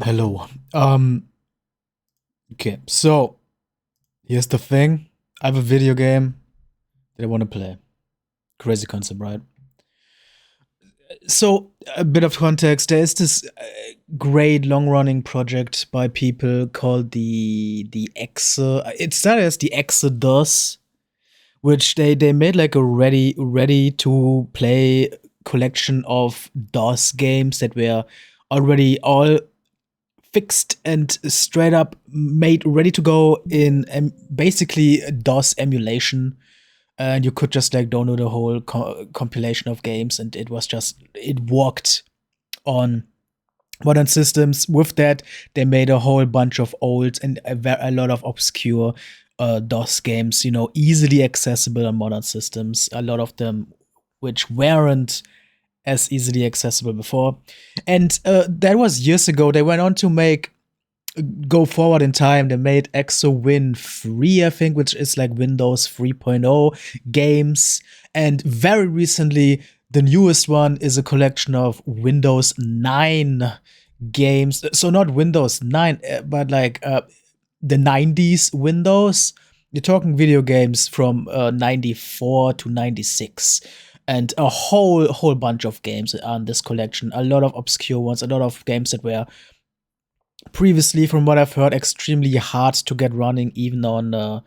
Hello. Okay, so here's the thing. I have a video game that I want to play. Crazy concept, right? So, a bit of context. There is this great long-running project by people called the It started as the Exodus, which they made like a ready to play collection of DOS games that were already all fixed and straight up made ready to go in basically DOS emulation. And you could just like download a whole compilation of games, and it worked on modern systems. With that, they made a whole bunch of old and a lot of obscure DOS games, easily accessible on modern systems. A lot of them which weren't as easily accessible before. And that was years ago. They went on to go forward in time. They made ExoWin 3, I think, which is like Windows 3.0 games. And very recently, the newest one is a collection of Windows 9 games. So not Windows 9, but like the 90s Windows. You're talking video games from 94 to 96. And a whole bunch of games on this collection. A lot of obscure ones, a lot of games that were previously, from what I've heard, extremely hard to get running, even on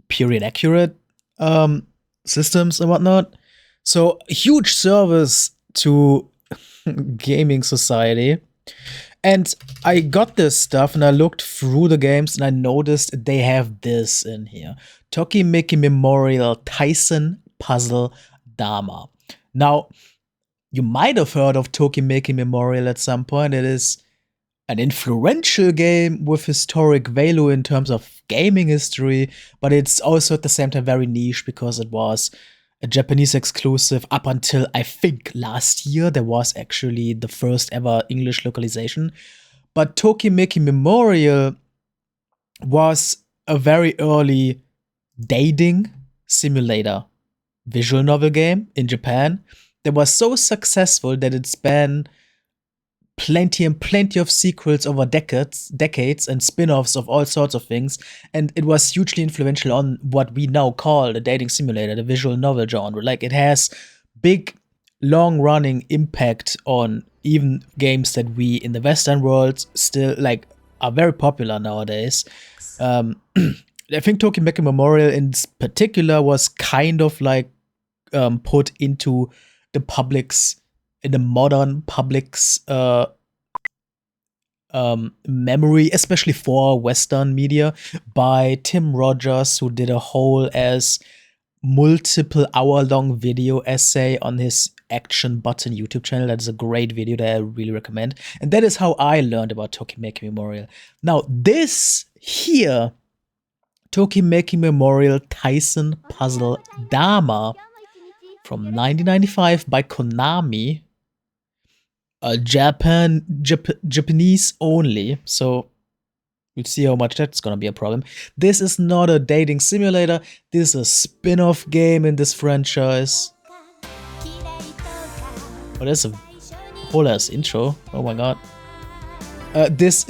period accurate systems and whatnot. So huge service to gaming society. And I got this stuff and I looked through the games and I noticed they have this in here. Tokimeki Memorial Taisen Puzzle-Dama. Now, you might have heard of Tokimeki Memorial at some point. It is an influential game with historic value in terms of gaming history, but it's also at the same time very niche because it was a Japanese exclusive up until, I think, last year. There was actually the first ever English localization. But Tokimeki Memorial was a very early dating simulator visual novel game in Japan that was so successful that it spanned plenty and plenty of sequels over decades and spin-offs of all sorts of things, and it was hugely influential on what we now call the dating simulator, the visual novel genre. Like, it has big, long-running impact on even games that we in the Western world still like are very popular nowadays. I think Tokimeki Memorial in particular was kind of like put into the modern public's memory, especially for Western media, by Tim Rogers, who did a whole as multiple hour-long video essay on his Action Button YouTube channel. That is a great video that I really recommend. And that is how I learned about Tokimeki Memorial. Now, this here, Tokimeki Memorial Taisen Puzzle-Dama from 1995 by Konami, Japanese only, so we'll see how much that's gonna be a problem. This is not a dating simulator, this is a spin-off game in this franchise. Oh, there's a whole ass intro, oh my god. This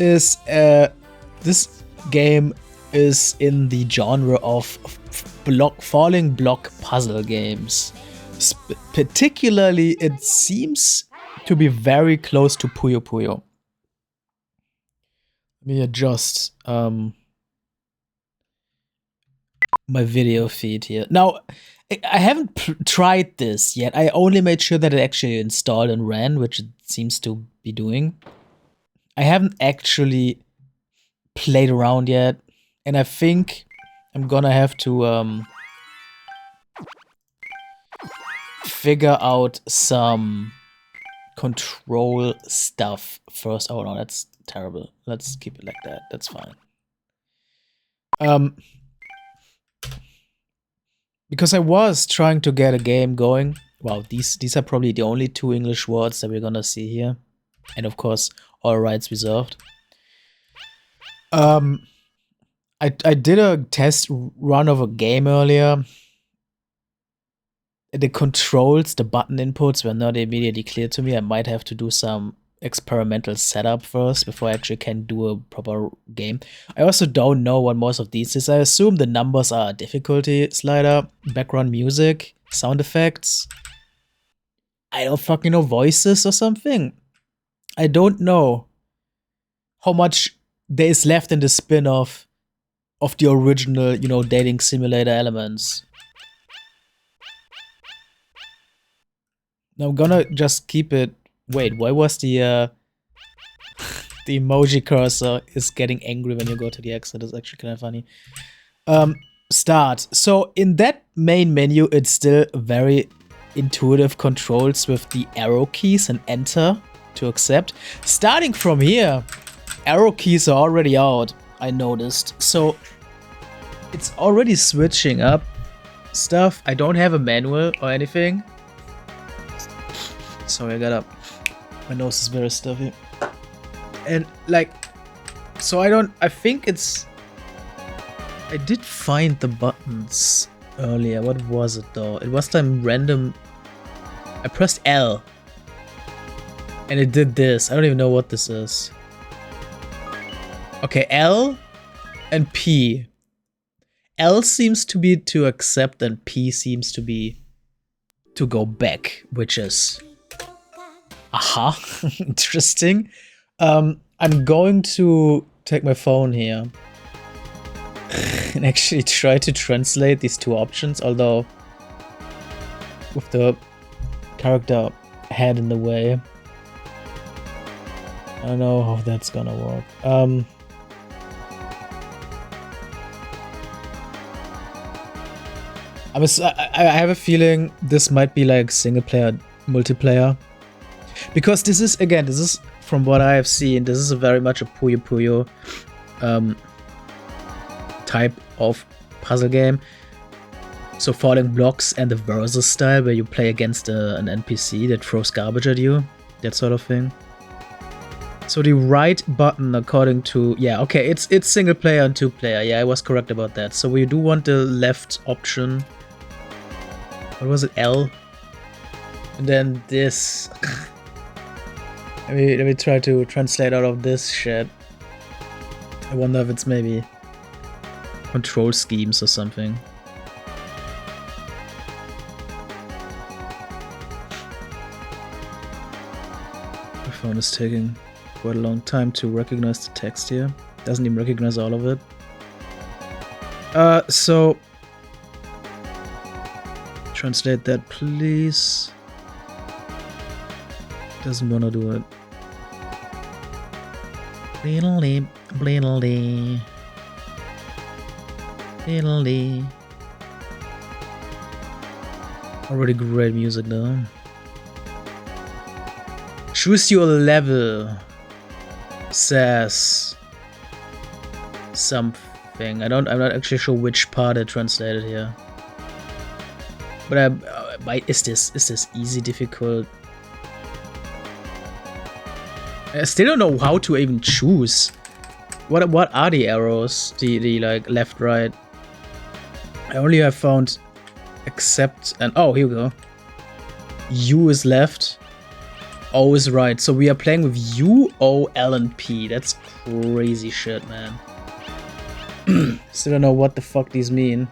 game is in the genre of falling block puzzle games. Particularly, it seems to be very close to Puyo Puyo. Let me adjust my video feed here. Now, I haven't tried this yet. I only made sure that it actually installed and ran, which it seems to be doing. I haven't actually played around yet, and I think I'm gonna have to figure out some control stuff first. Oh no, that's terrible. Let's keep it like that. That's fine. Because I was trying to get a game going. Wow, these are probably the only two English words that we're gonna see here, and of course, all rights reserved. I did a test run of a game earlier. The controls, the button inputs were not immediately clear to me. I might have to do some experimental setup first before I actually can do a proper game. I also don't know what most of these is. I assume the numbers are a difficulty slider, background music, sound effects. I don't fucking know, voices or something. I don't know how much there is left in the spin-off of the original, you know, dating simulator elements. Now I'm gonna just keep it. Wait, why was the emoji cursor is getting angry when you go to the exit? That's actually kind of funny. Start. So in that main menu, it's still very intuitive controls with the arrow keys and enter to accept. Starting from here, arrow keys are already out, I noticed. So it's already switching up stuff. I don't have a manual or anything. Sorry, I got up. My nose is very stuffy. And like, so I think it's, I did find the buttons earlier. What was it though? It was some random, I pressed L and it did this. I don't even know what this is. Okay, L and P. L seems to be to accept and P seems to be to go back, which is aha, interesting. I'm going to take my phone here and actually try to translate these two options, although with the character head in the way, I don't know how that's gonna work. I have a feeling this might be like single player, multiplayer, because this is, again, this is from what I have seen, this is a very much a Puyo type of puzzle game. So falling blocks and the versus style where you play against an NPC that throws garbage at you, that sort of thing. So the right button, according to, yeah, okay, it's single player and two player. Yeah, I was correct about that. So we do want the left option. What was it? L? And then this. Let me try to translate out of this shit. I wonder if it's maybe control schemes or something. My phone is taking quite a long time to recognize the text here. Doesn't even recognize all of it. So translate that, please. Doesn't wanna do it. Bleedly, bleedly, bleedly. Already great music though. Choose your level, says something. I'm not actually sure which part I translated here. But is this easy, difficult? I still don't know how to even choose. What are the arrows? The like left, right? I only have found accept and oh, here we go. U is left. O is right. So we are playing with U, O, L, and P. That's crazy shit, man. Still don't know what the fuck these mean.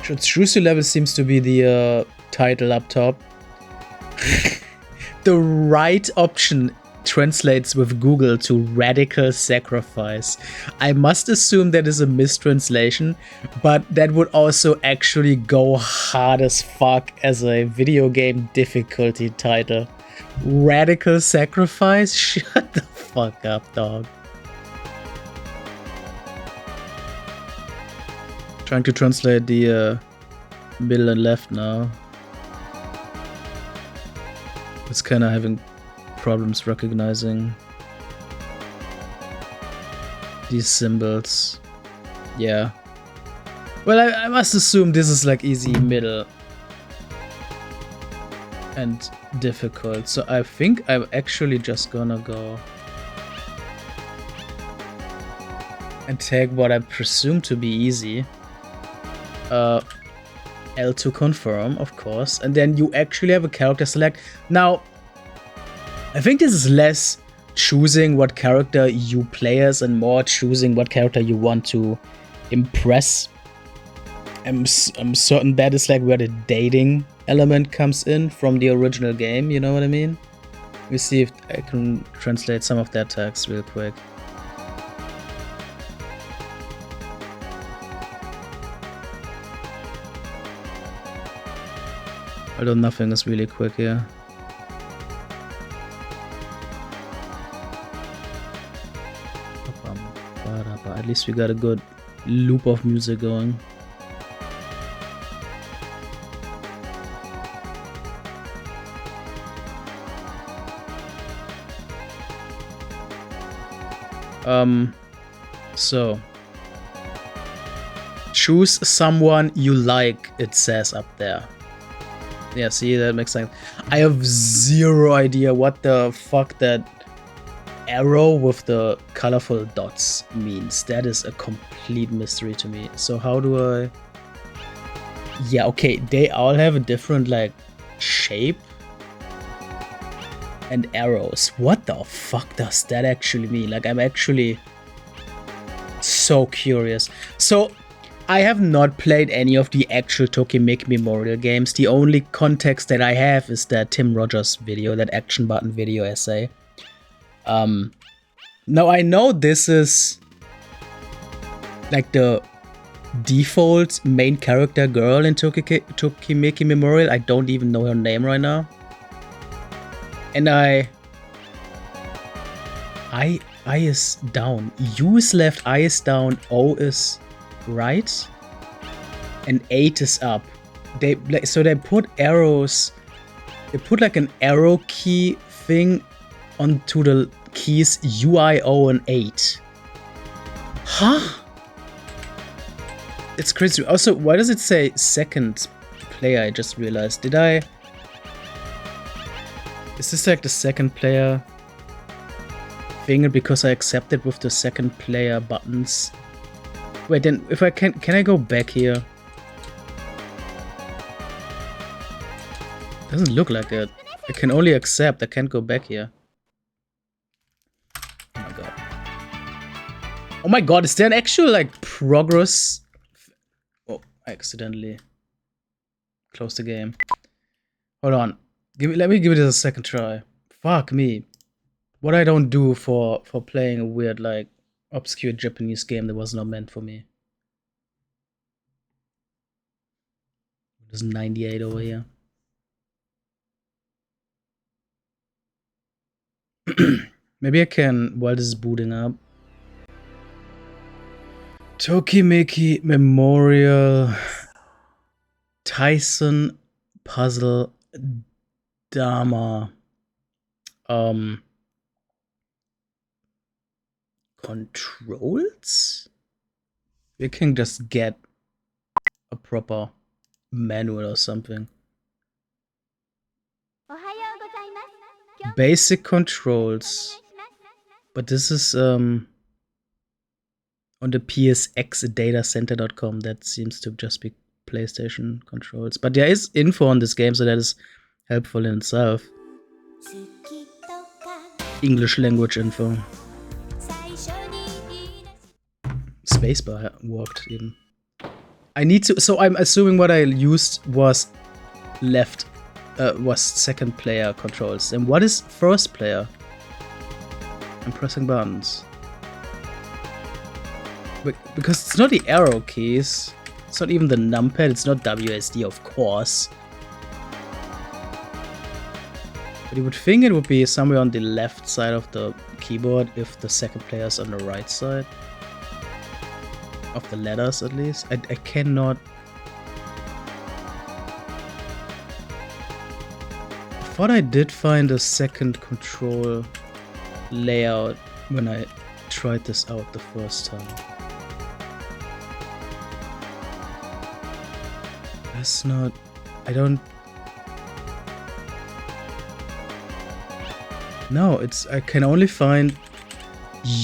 Choose your level seems to be the title up top. The right option translates with Google to radical sacrifice. I must assume that is a mistranslation, but that would also actually go hard as fuck as a video game difficulty title. Radical sacrifice? Shut the fuck up, dog. Trying to translate the middle and left now. It's kind of having problems recognizing these symbols. Yeah. Well, I must assume this is like easy, middle, and difficult. So I think I'm actually just gonna go and take what I presume to be easy. L to confirm, of course, and then you actually have a character select. Now, I think this is less choosing what character you play as and more choosing what character you want to impress. I'm certain that is like where the dating element comes in from the original game, you know what I mean? Let me see if I can translate some of that text real quick. Although nothing is really quick here. At least we got a good loop of music going. So choose someone you like, it says up there. Yeah, see, that makes sense. I have zero idea what the fuck that arrow with the colorful dots means. That is a complete mystery to me. So how do I... Yeah, okay, they all have a different, like, shape and arrows. What the fuck does that actually mean? Like, I'm actually so curious. So I have not played any of the actual Tokimeki Memorial games. The only context that I have is that Tim Rogers video, that action button video essay. Now I know this is like the default main character girl in Tokimeki Memorial. I don't even know her name right now. And I is down. U is left, I is down, O is right, and 8 is up. They put arrows. They put like an arrow key thing onto the keys U, I, O, and 8. Huh? It's crazy. Also, why does it say second player? I just realized. Is this like the second player thing because I accepted with the second player buttons? Wait, then if I can I go back here? Doesn't look like it. I can only accept, I can't go back here. Oh my god. Oh my god, is there an actual like progress? Oh, I accidentally closed the game. Hold on. Let me give it a second try. Fuck me. What I don't do for playing a weird like obscure Japanese game that was not meant for me. There's 98 over here. Maybe I can, while this is booting up. Tokimeki Memorial Taisen Puzzle-Dama controls? We can just get a proper manual or something. Basic controls. But this is on the psxdatacenter.com. That seems to just be PlayStation controls. But there is info on this game, so that is helpful in itself. English language info. Spacebar worked even. I need to, so I'm assuming what I used was was second player controls. And what is first player? I'm pressing buttons. Because it's not the arrow keys. It's not even the numpad. It's not WSD, of course. But you would think it would be somewhere on the left side of the keyboard if the second player is on the right side. Of the letters, at least. I cannot... I thought I did find a second control layout when I tried this out the first time. That's not... I don't... No, it's... I can only find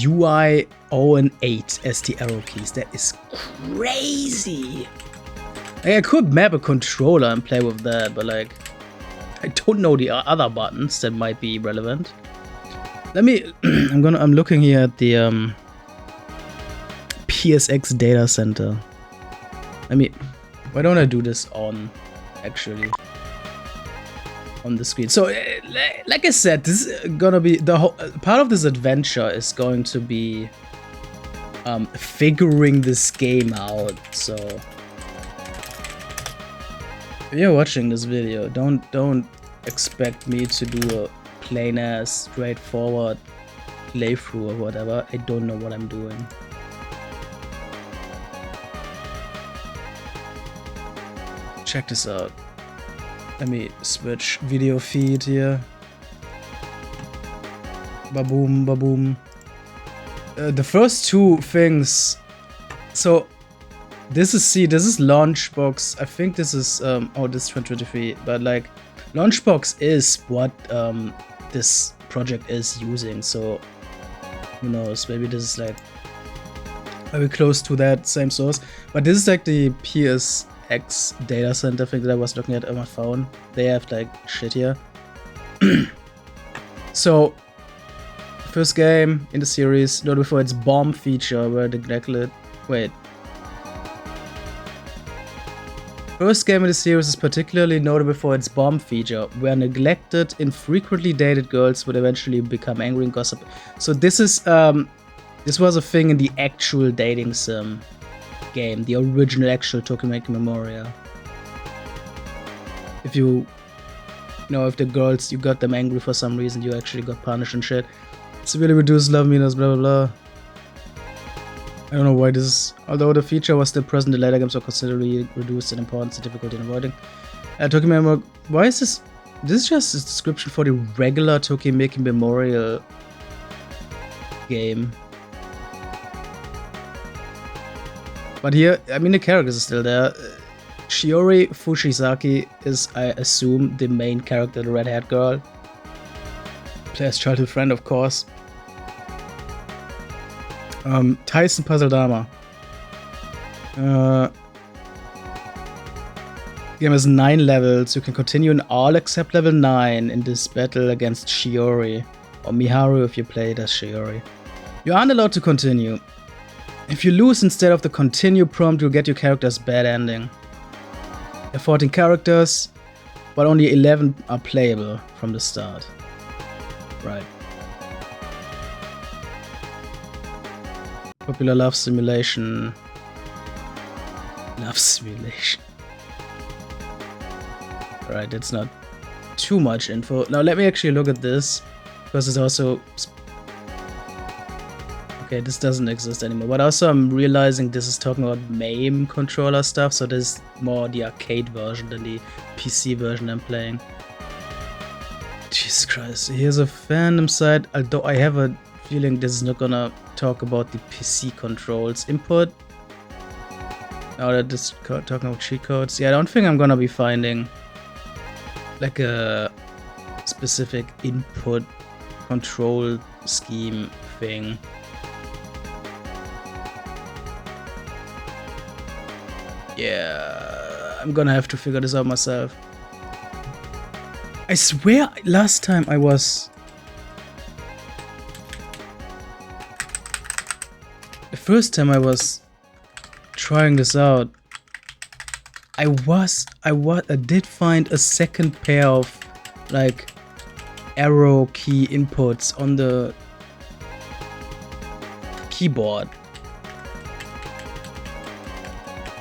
UI, O, and 8 as the arrow keys. That is crazy! Like, I could map a controller and play with that, but like... I don't know the other buttons that might be relevant. Let me. I'm looking here at the PSX data center. Why don't I do this actually on the screen? So, like I said, this is gonna be the whole part of this adventure is going to be figuring this game out. So, if you're watching this video, don't expect me to do a plain ass straightforward playthrough or whatever. I don't know what I'm doing. Check this out. Let me switch video feed here. Ba-boom, ba-boom. The first two things. So this is Launchbox. I think this is this is 2023, but like Launchbox is what this project is using. So who knows? Maybe this is like very close to that same source. But this is like the PSX data center thing that I was looking at on my phone. They have like shit here. So first game in the series, noted for its bomb feature, were neglected. Wait. First game in the series is particularly notable for its bomb feature, where neglected, infrequently dated girls would eventually become angry and gossip. So this is this was a thing in the actual dating sim game, the original actual Tokimeki Memorial. If if the girls, you got them angry for some reason, you actually got punished and shit. Severely reduced love meters, blah blah blah. I don't know why this is. Although the feature was still present, the later games were considerably reduced in importance and difficulty in avoiding. Tokimeki, why is this? This is just a description for the regular Tokimeki Memorial game. But here, I mean, the characters are still there. Shiori Fushizaki is, I assume, the main character, the red-haired girl. Player's childhood friend, of course. Taisen Puzzle-Dama. Game has 9 levels. You can continue in all except level 9 in this battle against Shiori. Or Miharu if you play it as Shiori. You aren't allowed to continue. If you lose instead of the continue prompt, you'll get your character's bad ending. There are 14 characters, but only 11 are playable from the start. Right. Popular love simulation. Love simulation. Right, that's not too much info. Now let me actually look at this, because it's also... Okay, this doesn't exist anymore. But also I'm realizing this is talking about MAME controller stuff, so this is more the arcade version than the PC version I'm playing. Jesus Christ, here's a fandom site, although I have a feeling this is not gonna talk about the PC controls input. Now that this is talking about cheat codes. Yeah, I don't think I'm gonna be finding like a specific input control scheme thing. Yeah, I'm gonna have to figure this out myself. I swear last time I was... The first time I was trying this out, I did find a second pair of like arrow key inputs on the keyboard.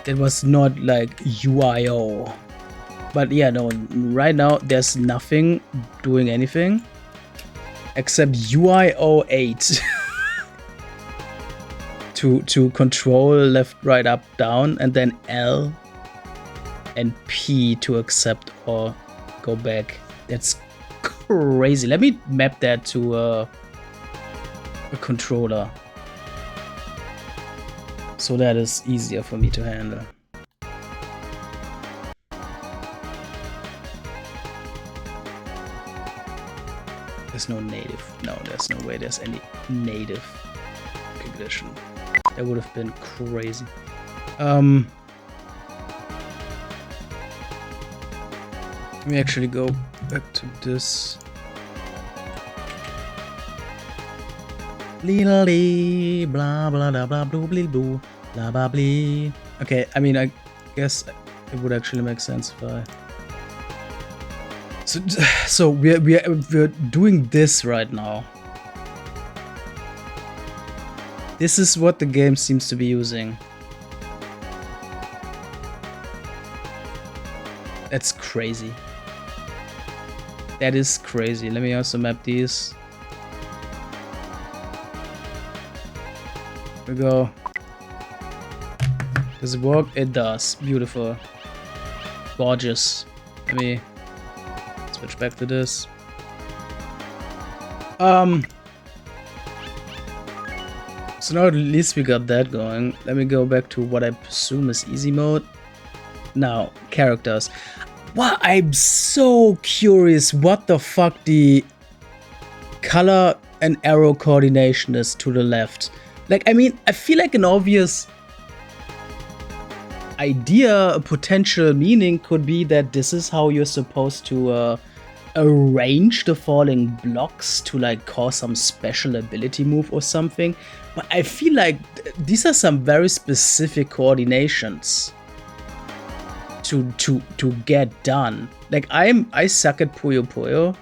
It was not like UIO. But yeah, no, right now there's nothing doing anything except UIO 8 to control left, right, up, down, and then L and P to accept or go back. That's crazy. Let me map that to a controller, so that is easier for me to handle. There's no native. No, there's no way there's any native recognition. That would have been crazy. Let me actually go back to this. Blah blah blah blah blah blah blah blah blah. Okay, I mean, I guess it would actually make sense if I. So we're doing this right now. This is what the game seems to be using. That's crazy. That is crazy. Let me also map these. Here we go. Does it work? It does. Beautiful. Gorgeous. Let me switch back to this. So now at least we got that going. Let me go back to what I presume is easy mode. Now, characters. Wow, I'm so curious what the fuck the color and arrow coordination is to the left. Like, I mean, I feel like an obvious idea, a potential meaning could be that this is how you're supposed to arrange the falling blocks to like cause some special ability move or something. But I feel like these are some very specific coordinations to get done. Like I suck at Puyo Puyo.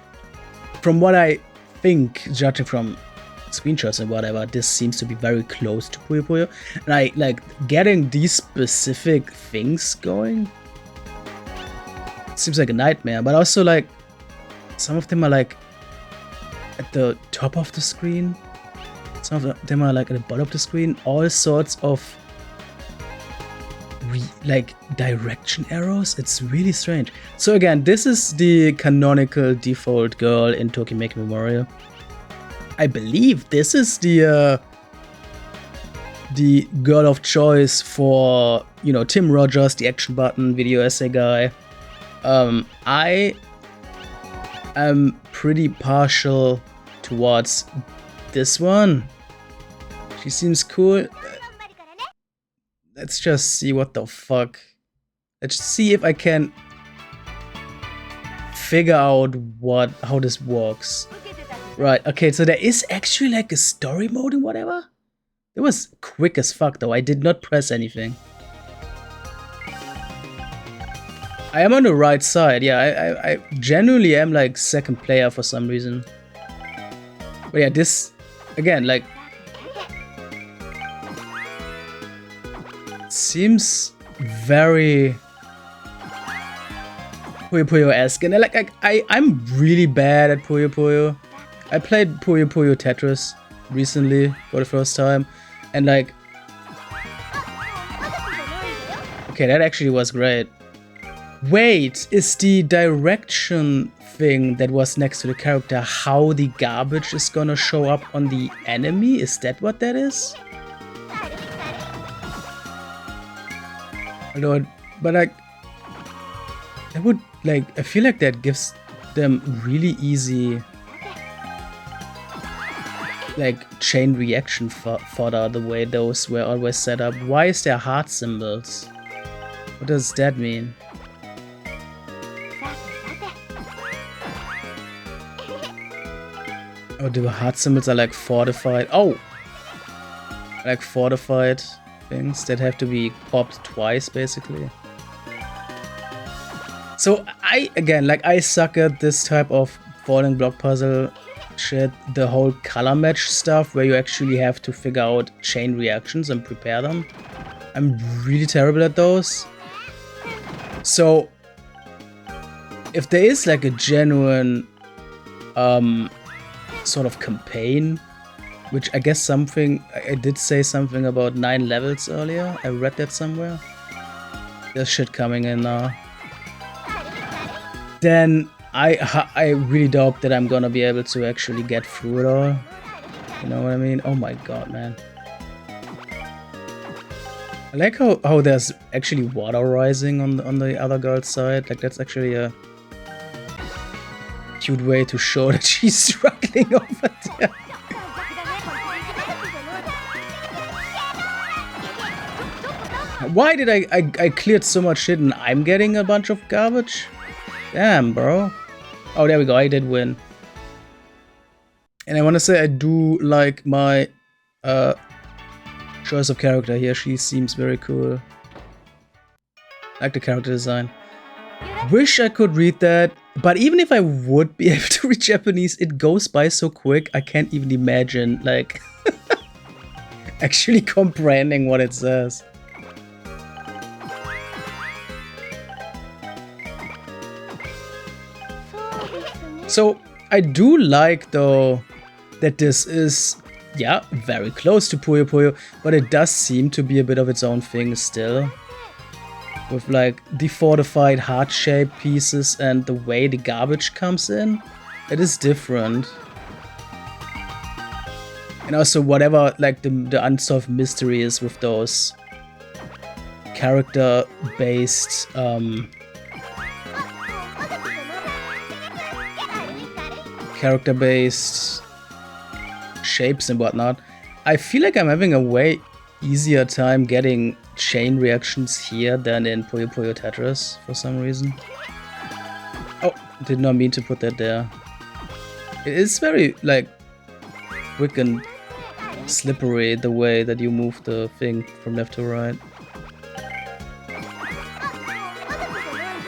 From what I think, judging from screenshots and whatever, this seems to be very close to Puyo Puyo. And I like getting these specific things going. Seems like a nightmare, but also like some of them are like at the top of the screen. Some of them are like at the bottom of the screen. All sorts of like direction arrows. It's really strange. So again, this is the canonical default girl in Tokimeki Memorial. I believe this is the girl of choice for, you know, Tim Rogers, the action button video essay guy. I am pretty partial towards this one. She seems cool. Let's just see what the fuck. Let's see if I can figure out how this works. Right, okay, so there is actually like a story mode and whatever. It was quick as fuck though, I did not press anything. I am on the right side, yeah, I genuinely am like second player for some reason. But yeah, this, again, like, seems very Puyo Puyo-esque, and like I'm really bad at Puyo Puyo. I played Puyo Puyo Tetris recently for the first time, and like, okay, that actually was great. Wait, is the direction thing that was next to the character how the garbage is gonna show up on the enemy? Is that what that is? Lord, but like, I would like, I feel like that gives them really easy like chain reaction fodder the way those were always set up. Why is there heart symbols? What does that mean? Oh, the heart symbols are like fortified. Oh! Like fortified things that have to be popped twice, basically. So I suck at this type of falling block puzzle shit. The whole color match stuff where you actually have to figure out chain reactions and prepare them. I'm really terrible at those. So if there is like a genuine sort of campaign, which I guess something, I did say something about 9 levels earlier. I read that somewhere. There's shit coming in now. Then I really doubt that I'm gonna be able to actually get through it all. You know what I mean? Oh my god, man. I like how there's actually water rising on the other girl's side. Like, that's actually a cute way to show that she's struggling over there. Why did I cleared so much shit and I'm getting a bunch of garbage? Damn, bro. Oh, there we go. I did win. And I want to say I do like my choice of character here. She seems very cool. I like the character design. Wish I could read that, but even if I would be able to read Japanese, it goes by so quick, I can't even imagine, like, actually comprehending what it says. So, I do like, though, that this is, yeah, very close to Puyo Puyo, but it does seem to be a bit of its own thing still. With like defortified heart-shaped pieces and the way the garbage comes in, it is different. And also whatever like the unsolved mystery is with those character-based shapes and whatnot. I feel like I'm having a way easier time getting chain reactions here than in Puyo Puyo Tetris for some reason. Oh, did not mean to put that there. It is very like quick and slippery the way that you move the thing from left to right.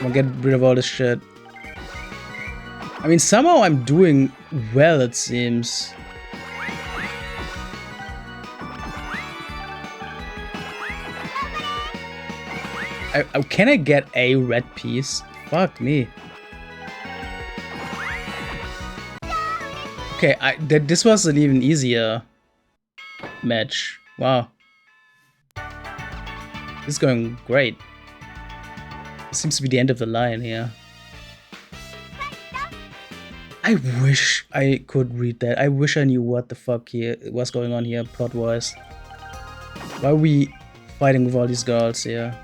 I'm gonna get rid of all this shit. I mean, somehow I'm doing well, it seems. Can I get a red piece? Fuck me. Okay, this was an even easier match. Wow. This is going great. This seems to be the end of the line here. I wish I could read that. I wish I knew what the fuck here was going on here plot-wise. Why are we fighting with all these girls here?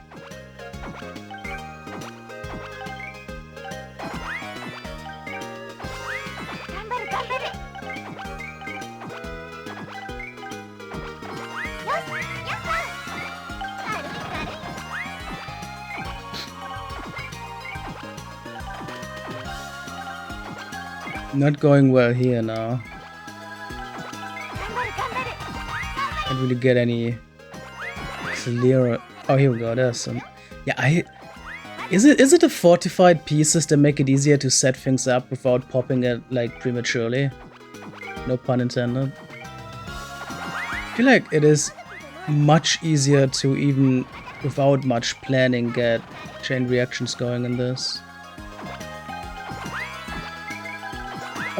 Not going well here now. Can't really get any clearer. Oh, here we go. There's some. Yeah, is it the fortified pieces that make it easier to set things up without popping it like prematurely? No pun intended. I feel like it is much easier to even without much planning get chain reactions going in this.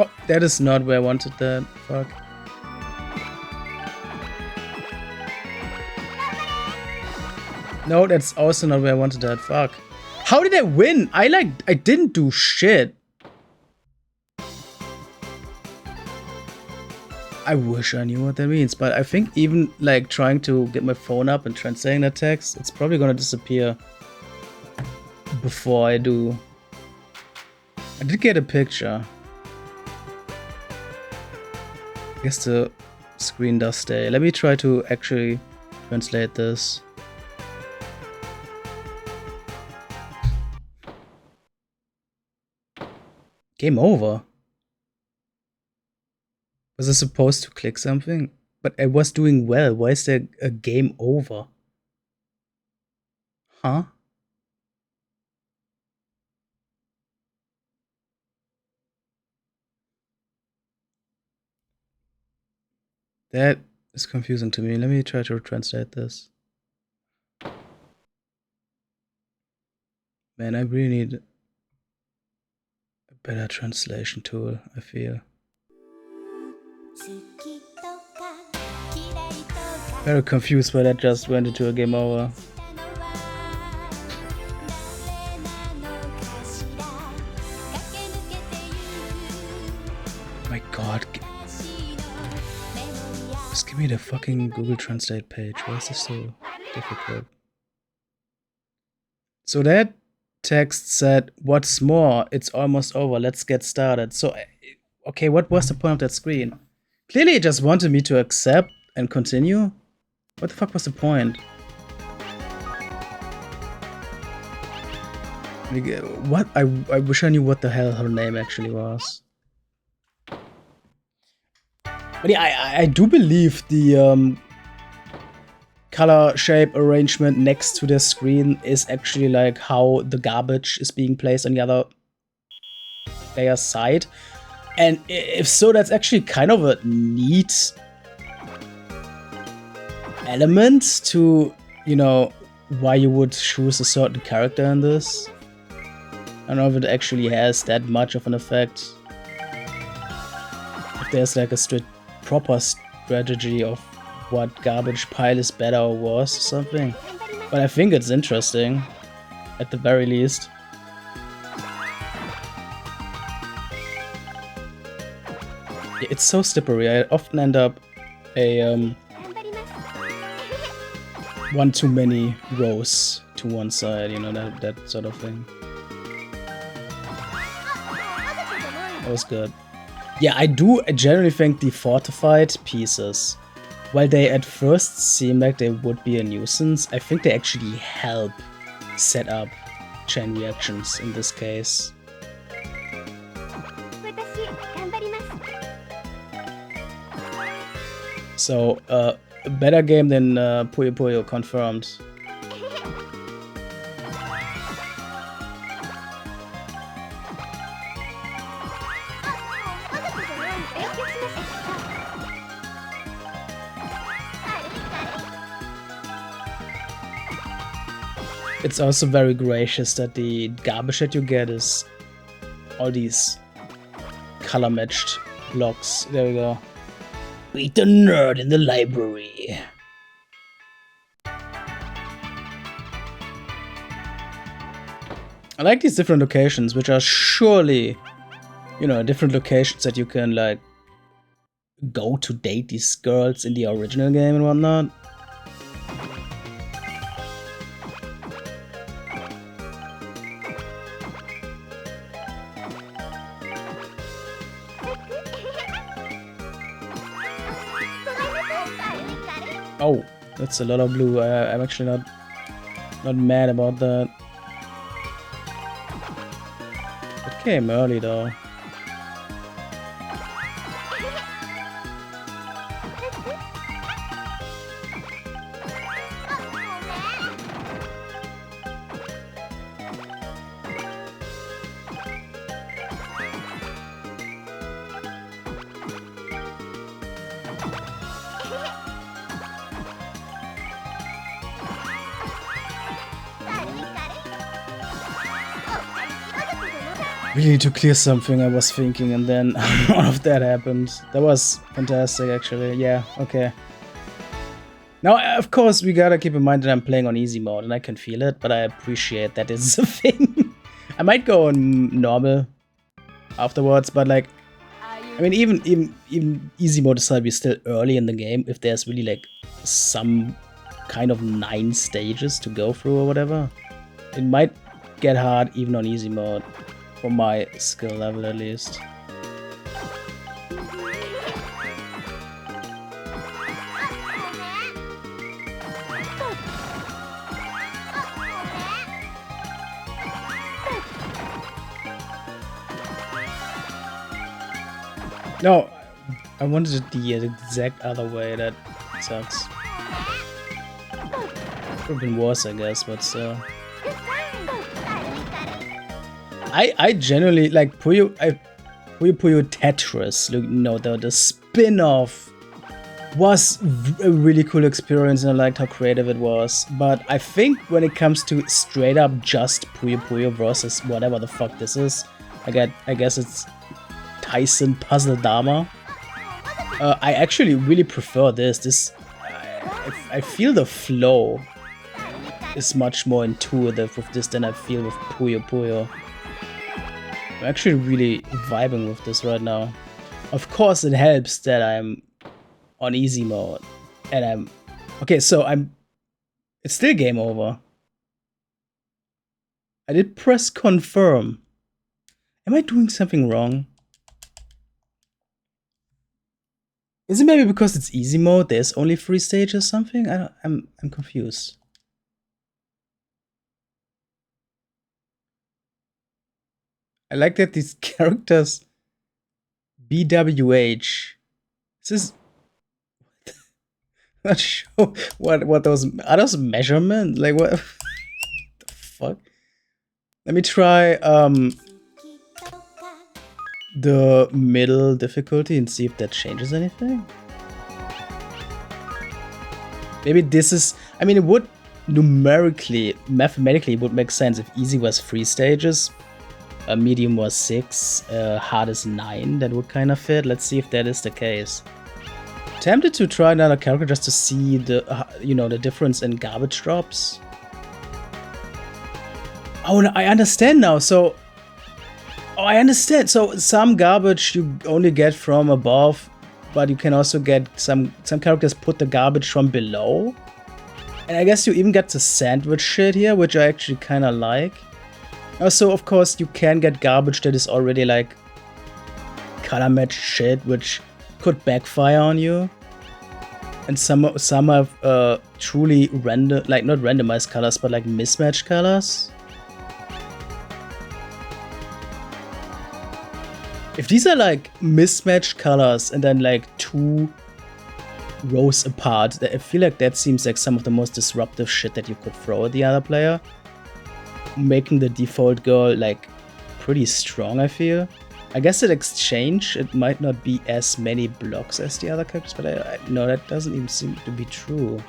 Oh, that is not where I wanted that. Fuck. No, that's also not where I wanted that. Fuck. How did I win? I didn't do shit. I wish I knew what that means, but I think even like trying to get my phone up and translating that text, it's probably gonna disappear before I do. I did get a picture. I guess the screen does stay. Let me try to actually translate this. Game over. Was I supposed to click something? But I was doing well. Why is there a game over? Huh? That is confusing to me. Let me try to translate this. Man, I really need a better translation tool, I feel. Very confused why that just went into a game over. My god. Just give me the fucking Google Translate page. Why is this so difficult? So that text said, "What's more? It's almost over. Let's get started." So, okay, what was the point of that screen? Clearly it just wanted me to accept and continue. What the fuck was the point? What? I wish I knew what the hell her name actually was. But yeah, I do believe the color shape arrangement next to the screen is actually like how the garbage is being placed on the other player's side. And if so, that's actually kind of a neat element to, you know, why you would choose a certain character in this. I don't know if it actually has that much of an effect. If there's like a proper strategy of what garbage pile is better or worse or something. But I think it's interesting, at the very least. Yeah, it's so slippery. I often end up a one too many rows to one side, you know, that sort of thing. That was good. Yeah, I generally think the fortified pieces, while they at first seem like they would be a nuisance, I think they actually help set up chain reactions in this case. So, a better game than Puyo Puyo confirmed. It's also very gracious that the garbage that you get is all these color matched blocks. There we go. Meet the nerd in the library. I like these different locations, which are surely, you know, different locations that you can like go to date these girls in the original game and whatnot. Oh, that's a lot of blue. I'm actually not mad about that. It came early though. Really need to clear something, I was thinking, and then all of that happened. That was fantastic, actually. Yeah, okay. Now, of course, we gotta keep in mind that I'm playing on easy mode, and I can feel it, but I appreciate that it's a thing. I might go on normal afterwards, but like, I mean, even easy mode aside, we're still early in the game. If there's really like some kind of 9 stages to go through or whatever, it might get hard even on easy mode. For my skill level, at least. No, I wanted it the exact other way. That sucks. Could have been worse, I guess, but still. I generally like Puyo Puyo Tetris. Look, no, the spin-off was a really cool experience, and I liked how creative it was. But I think when it comes to straight up just Puyo Puyo versus whatever the fuck this is, I guess it's Taisen Puzzle-Dama. I actually really prefer this. I feel the flow is much more intuitive with this than I feel with Puyo Puyo. I'm actually really vibing with this right now. Of course, it helps that I'm on easy mode. And I'm... Okay, so it's still game over. I did press confirm. Am I doing something wrong? Is it maybe because it's easy mode, there's only 3 stages or something? I'm confused. I like that these characters BWH. This is not sure what those are. Those measurements? Like what the fuck? Let me try the middle difficulty and see if that changes anything. Maybe this is, I mean, it would numerically, mathematically, it would make sense if easy was 3 stages, medium was 6, hard is 9. That would kind of fit. Let's see if that is the case. Tempted to try another character just to see the, you know, the difference in garbage drops. Oh, no, I understand now. So, oh, I understand. So some garbage you only get from above, but you can also get some characters put the garbage from below. And I guess you even get the sandwich shit here, which I actually kind of like. Also, of course, you can get garbage that is already like color matched shit, which could backfire on you. And some have truly random, like not randomized colors, but like mismatched colors. If these are like mismatched colors and then like 2 rows apart, I feel like that seems like some of the most disruptive shit that you could throw at the other player. Making the default girl like pretty strong, I feel. I guess at exchange, it might not be as many blocks as the other characters, but I no, that doesn't even seem to be true.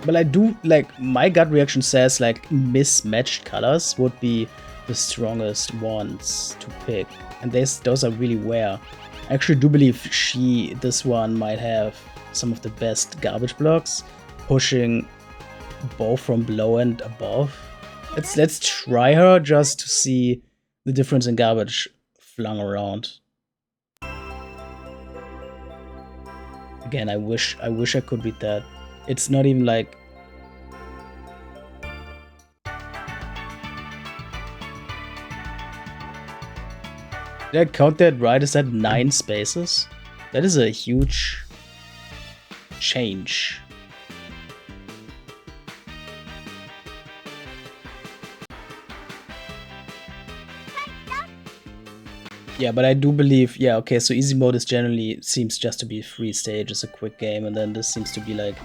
But I do, like, my gut reaction says, like, mismatched colors would be the strongest ones to pick. And those are really rare. I actually do believe this one might have some of the best garbage blocks, pushing both from below and above. Let's try her just to see the difference in garbage flung around. Again, I wish I could beat that. It's not even like... Did I count that right? Is that 9 spaces? That is a huge change. Yeah, but I do believe, yeah, okay, so easy mode is generally seems just to be 3 stages, a quick game, and then this seems to be like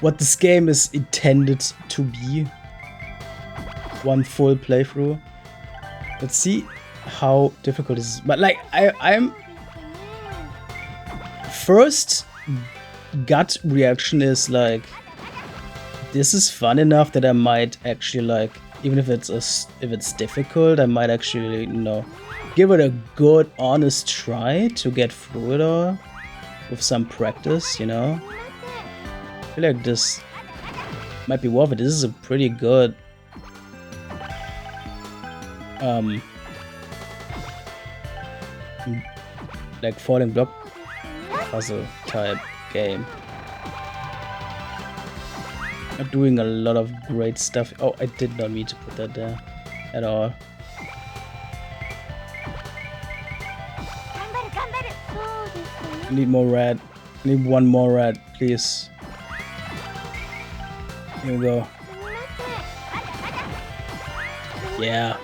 what this game is intended to be. 1 full playthrough. Let's see how difficult this is. But like, I'm first gut reaction is like, this is fun enough that I might actually like, even if it's difficult, I might actually, you know, give it a good, honest try to get through it all with some practice, you know? I feel like this might be worth it. This is a pretty good like falling block puzzle type game. Not doing a lot of great stuff. Oh, I did not mean to put that there at all. I need more red. I need 1 more red, please. Here we go. Yeah.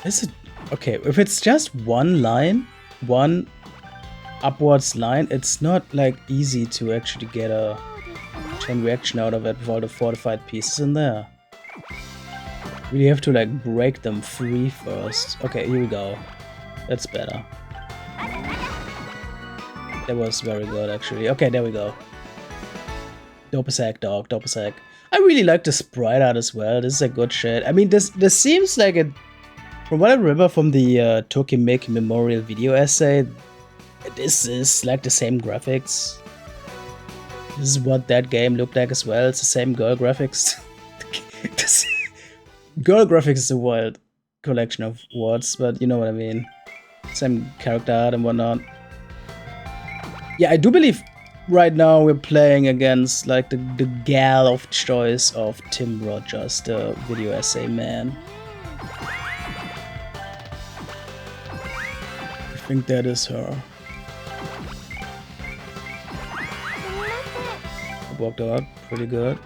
Is it okay? If it's just 1 line, 1 upwards line, it's not like easy to actually get a chain reaction out of it with all the fortified pieces in there. We have to like break them free first. Okay, here we go. That's better. That was very good, actually. Okay, there we go. Dope as heck, dog. Dope as heck. I really like the sprite art as well. This is a good shit. I mean, this seems like it. From what I remember from the Tokimeki Memorial video essay, this is like the same graphics. This is what that game looked like as well. It's the same girl graphics. Girl graphics is a wild collection of words, but you know what I mean. Same character art and whatnot. Yeah, I do believe right now we're playing against like the gal of choice of Tim Rogers, the video essay man. I think that is her. worked out pretty good.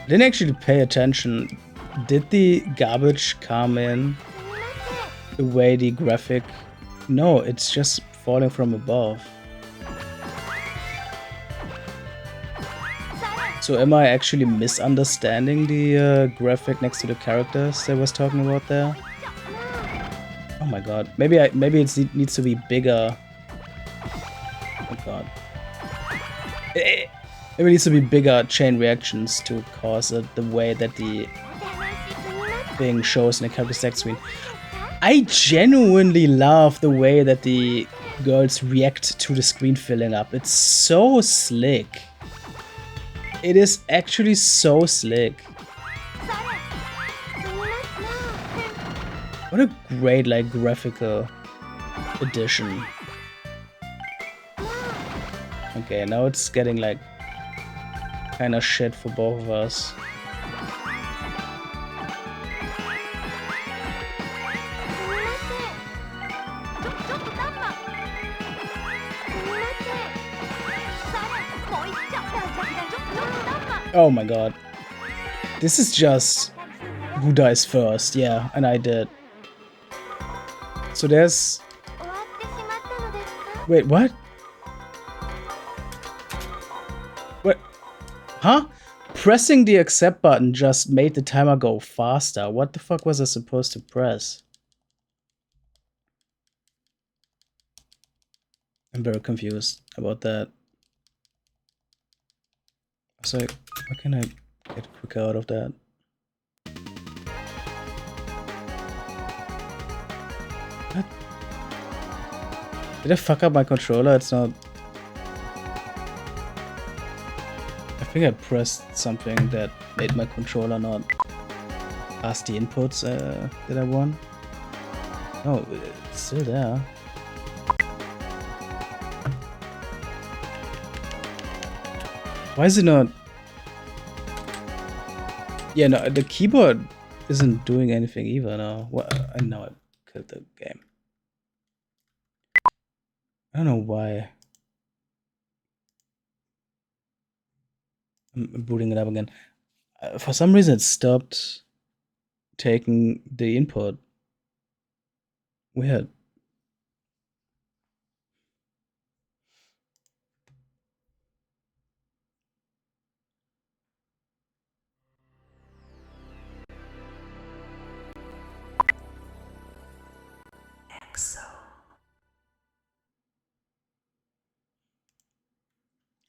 Didn't actually pay attention. Did the garbage come in the way the graphic? No, it's just falling from above. So am I actually misunderstanding the graphic next to the characters I was talking about there? Oh my god. Maybe it needs to be bigger. Oh god. Maybe it needs to be bigger chain reactions to cause it the way that the thing shows in the character select screen. I genuinely love the way that the girls react to the screen filling up. It's so slick. It is actually so slick. What a great, like, graphical addition. Okay, now it's getting, like, kind of shit for both of us. Oh my god. This is just who dies first, yeah, and I did. So there's... Wait, what? What? Huh? Pressing the accept button just made the timer go faster. What the fuck was I supposed to press? I'm very confused about that. So, how can I get quicker out of that? What? Did I fuck up my controller? It's not... I think I pressed something that made my controller not pass the inputs that I want. No, it's still there. Why is it not? Yeah, no, the keyboard isn't doing anything either now. What? I know I killed the game. I don't know why. I'm booting it up again. For some reason, it stopped taking the input. Weird.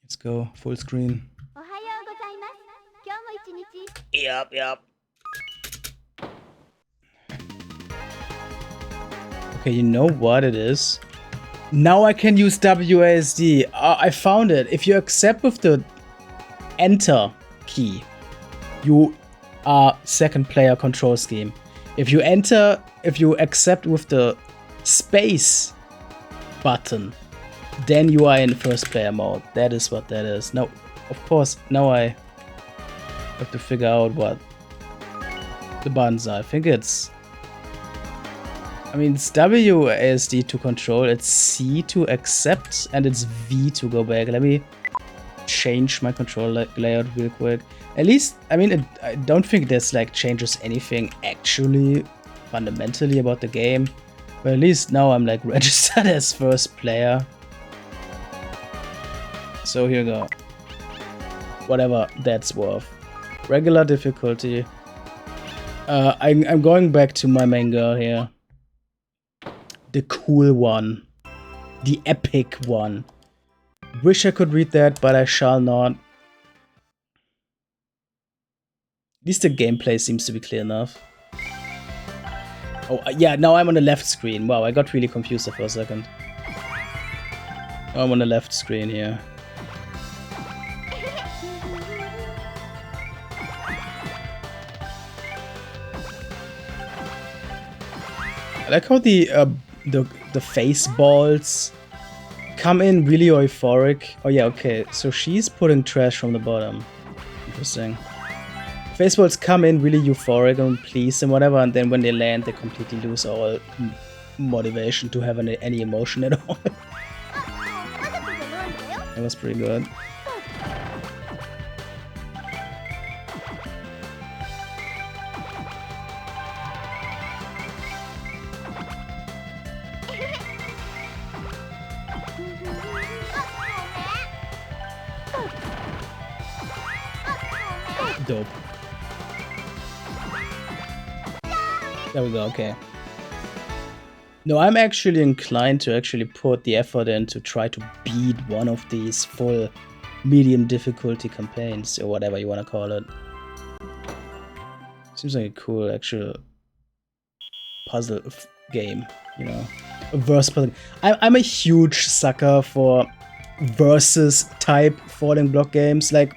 Let's go full screen. Yep. Okay, you know what it is? Now I can use WASD. I found it. If you accept with the Enter key, you are second player control scheme. If you accept with the space button, then you are in first player mode. That is what that is. Now, of course, now I have to figure out what the buttons are. I think it's... I mean, it's WASD to control, it's C to accept, and it's V to go back. Let me change my control layout real quick. At least, I mean, I don't think this like changes anything actually fundamentally about the game. But at least now I'm like registered as first player. So here we go. Whatever that's worth. Regular difficulty. I'm going back to my main girl here. The cool one. The epic one. Wish I could read that, but I shall not. At least the gameplay seems to be clear enough. Oh, yeah, now I'm on the left screen. Wow, I got really confused there for a second. Now I'm on the left screen here. I like how the face balls come in really euphoric. Oh yeah, okay. So she's putting trash from the bottom. Interesting. Face balls come in really euphoric and pleased and whatever, and then when they land, they completely lose all motivation to have any emotion at all. That was pretty good. Dope. There we go, okay. No, I'm actually inclined to actually put the effort in to try to beat one of these full medium difficulty campaigns, or whatever you want to call it. Seems like a cool actual puzzle game, you know? A verse puzzle. I'm a huge sucker for versus type falling block games. Like,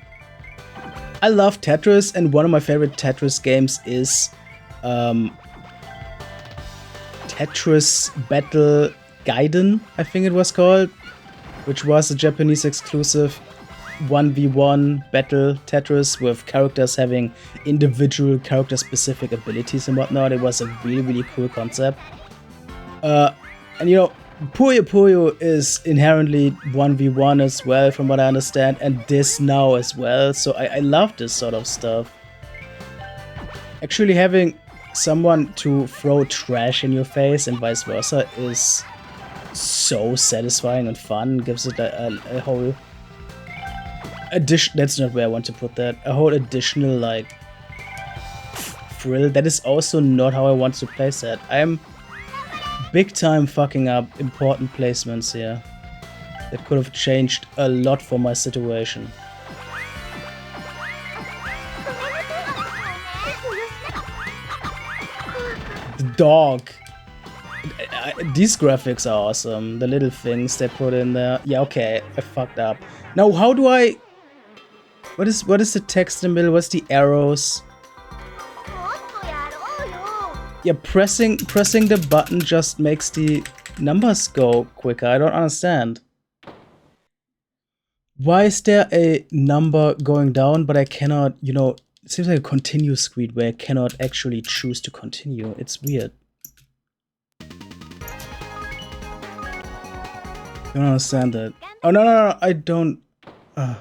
I love Tetris, and one of my favorite Tetris games is Tetris Battle Gaiden, I think it was called, which was a Japanese exclusive 1v1 battle Tetris with characters having individual character-specific abilities and whatnot. It was a really, really cool concept. And you know, Puyo is inherently 1v1 as well, from what I understand, and this now as well, so I love this sort of stuff. Actually having someone to throw trash in your face and vice versa is so satisfying and fun. Gives it a whole addition. That's not where I want to put that. A whole additional like thrill. That is also not how I want to place that. I'm big time fucking up important placements here. That could have changed a lot for my situation. The dog. These graphics are awesome. The little things they put in there. Yeah, okay, I fucked up. Now, how do I... What is the text in the middle? What's the arrows? Yeah, pressing the button just makes the numbers go quicker. I don't understand. Why is there a number going down, but I cannot, you know, it seems like a continue screen where I cannot actually choose to continue. It's weird. I don't understand that. Oh, no, I don't... I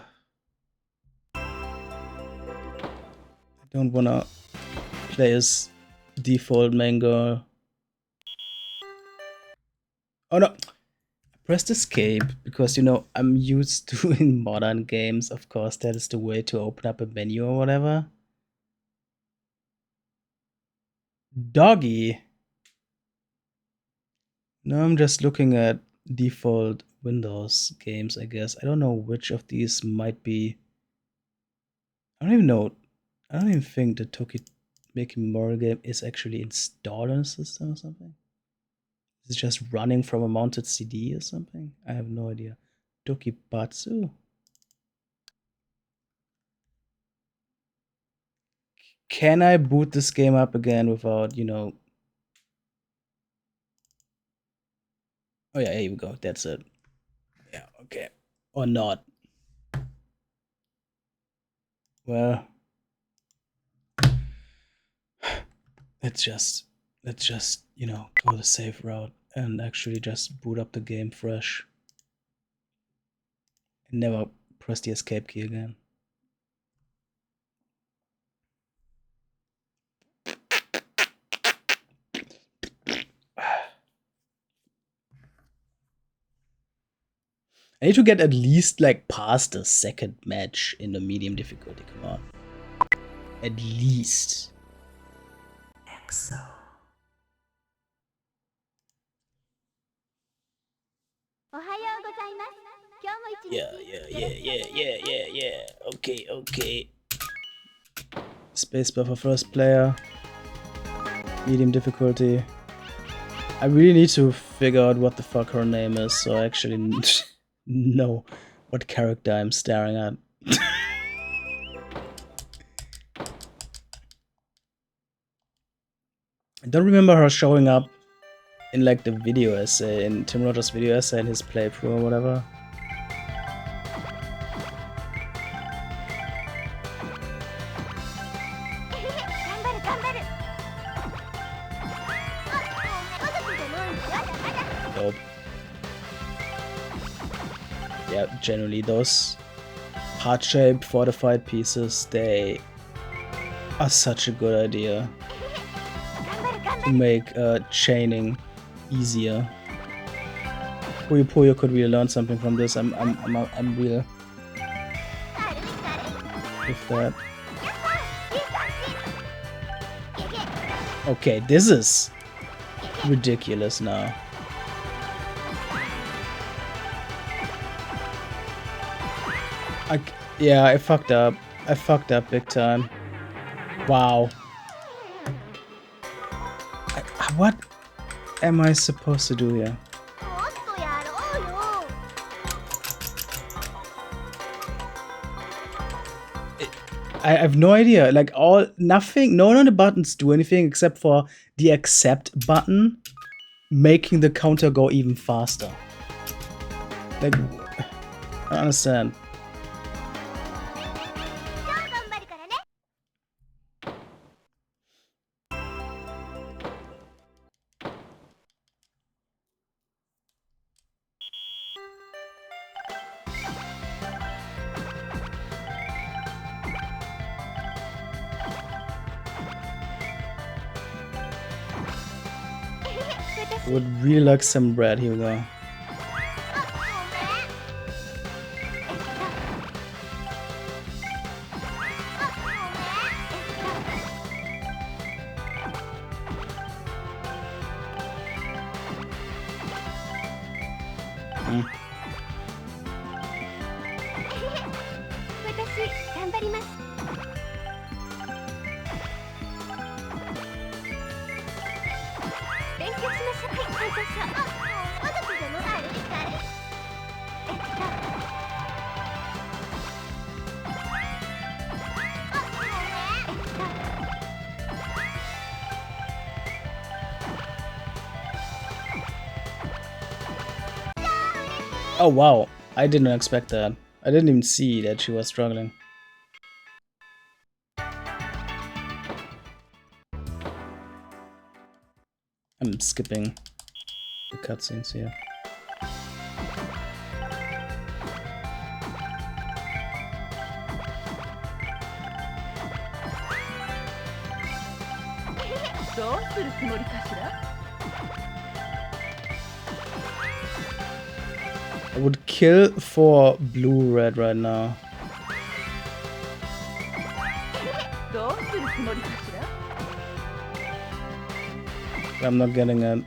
don't wanna play as default main girl. Oh no! I pressed escape because, you know, I'm used to in modern games, of course, that is the way to open up a menu or whatever. Doggy! No, I'm just looking at default Windows games, I guess. I don't know which of these might be... I don't even know. I don't even think the Tokimeki Memorial game is actually installed on a system or something. Is it just running from a mounted CD or something? I have no idea. Tokibatsu? Can I boot this game up again without, you know... Oh yeah, here we go. That's it. Yeah, okay. Or not. Well... Let's just, you know, go the safe route and actually just boot up the game fresh. And never press the escape key again. I need to get at least like past the second match in the medium difficulty, come on. At least. EXO. Yeah. Okay. Spacebar for first player. Medium difficulty. I really need to figure out what the fuck her name is, so I actually know what character I'm staring at. I don't remember her showing up in like the video essay, in Tim Rogers' video essay in his playthrough or whatever. yeah, generally those heart-shaped fortified pieces, they are such a good idea to make chaining easier. Puyo could really learn something from this. I'm real with that. Okay, this is ridiculous now. Yeah, I fucked up. I fucked up big time. Wow. What am I supposed to do here? I have no idea. Like nothing, none of the buttons do anything except for the accept button, making the counter go even faster. Like, I don't understand. Would really like some bread. Here we go. Oh wow, I didn't expect that. I didn't even see that she was struggling. I'm skipping the cutscenes here. I would kill for blue-red right now. I'm not getting it.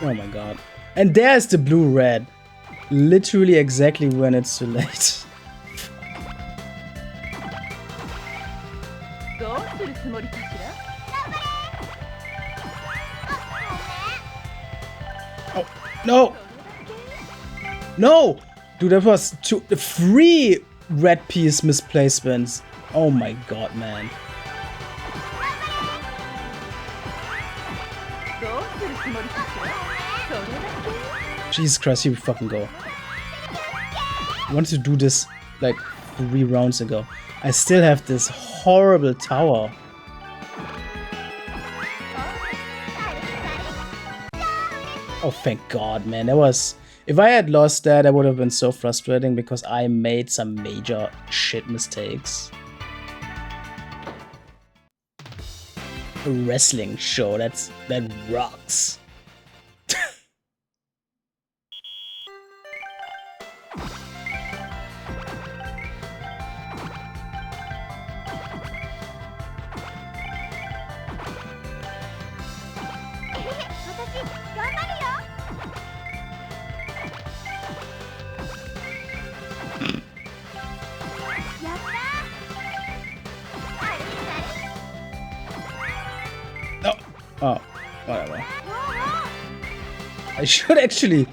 Oh my god. And there's the blue-red. Literally exactly when it's too late. Oh, no! No! Dude, that was 3 red piece misplacements. Oh my god, man. Jesus Christ, here we fucking go. I wanted to do this like 3 rounds ago. I still have this horrible tower. Oh, thank God, man. That was... If I had lost that, that would have been so frustrating because I made some major shit mistakes. A wrestling show, that rocks. Oh, whatever. I should actually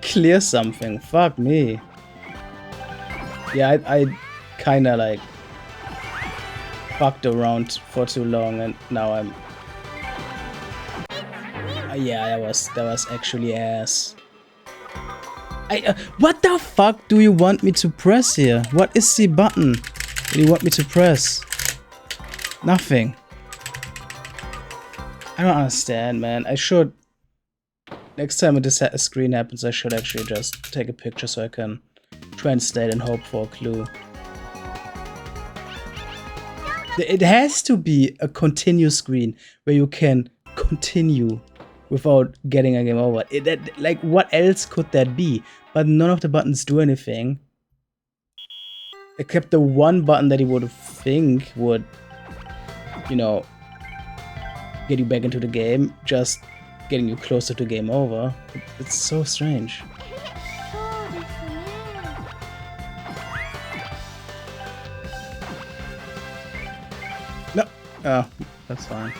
clear something. Fuck me. Yeah, I kinda like fucked around for too long and now I'm... yeah, that was actually ass. What the fuck do you want me to press here? What is the button do you want me to press? Nothing. I don't understand, man. I should... Next time this screen happens, I should actually just take a picture so I can translate and hope for a clue. It has to be a continue screen where you can continue without getting a game over. Like, what else could that be? But none of the buttons do anything. Except the one button that you would think would, you know, get you back into the game, just getting you closer to game over. It's so strange. No. Oh, that's fine.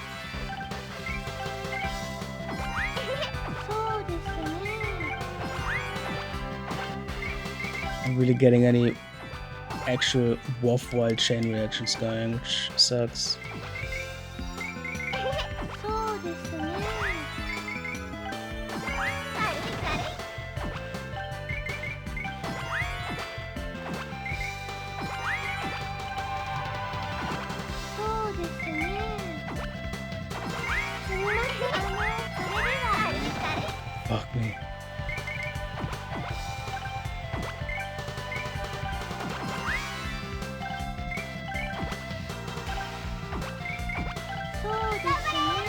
I'm really getting any actual Wolf Wild chain reactions going, which sucks. Fuck me.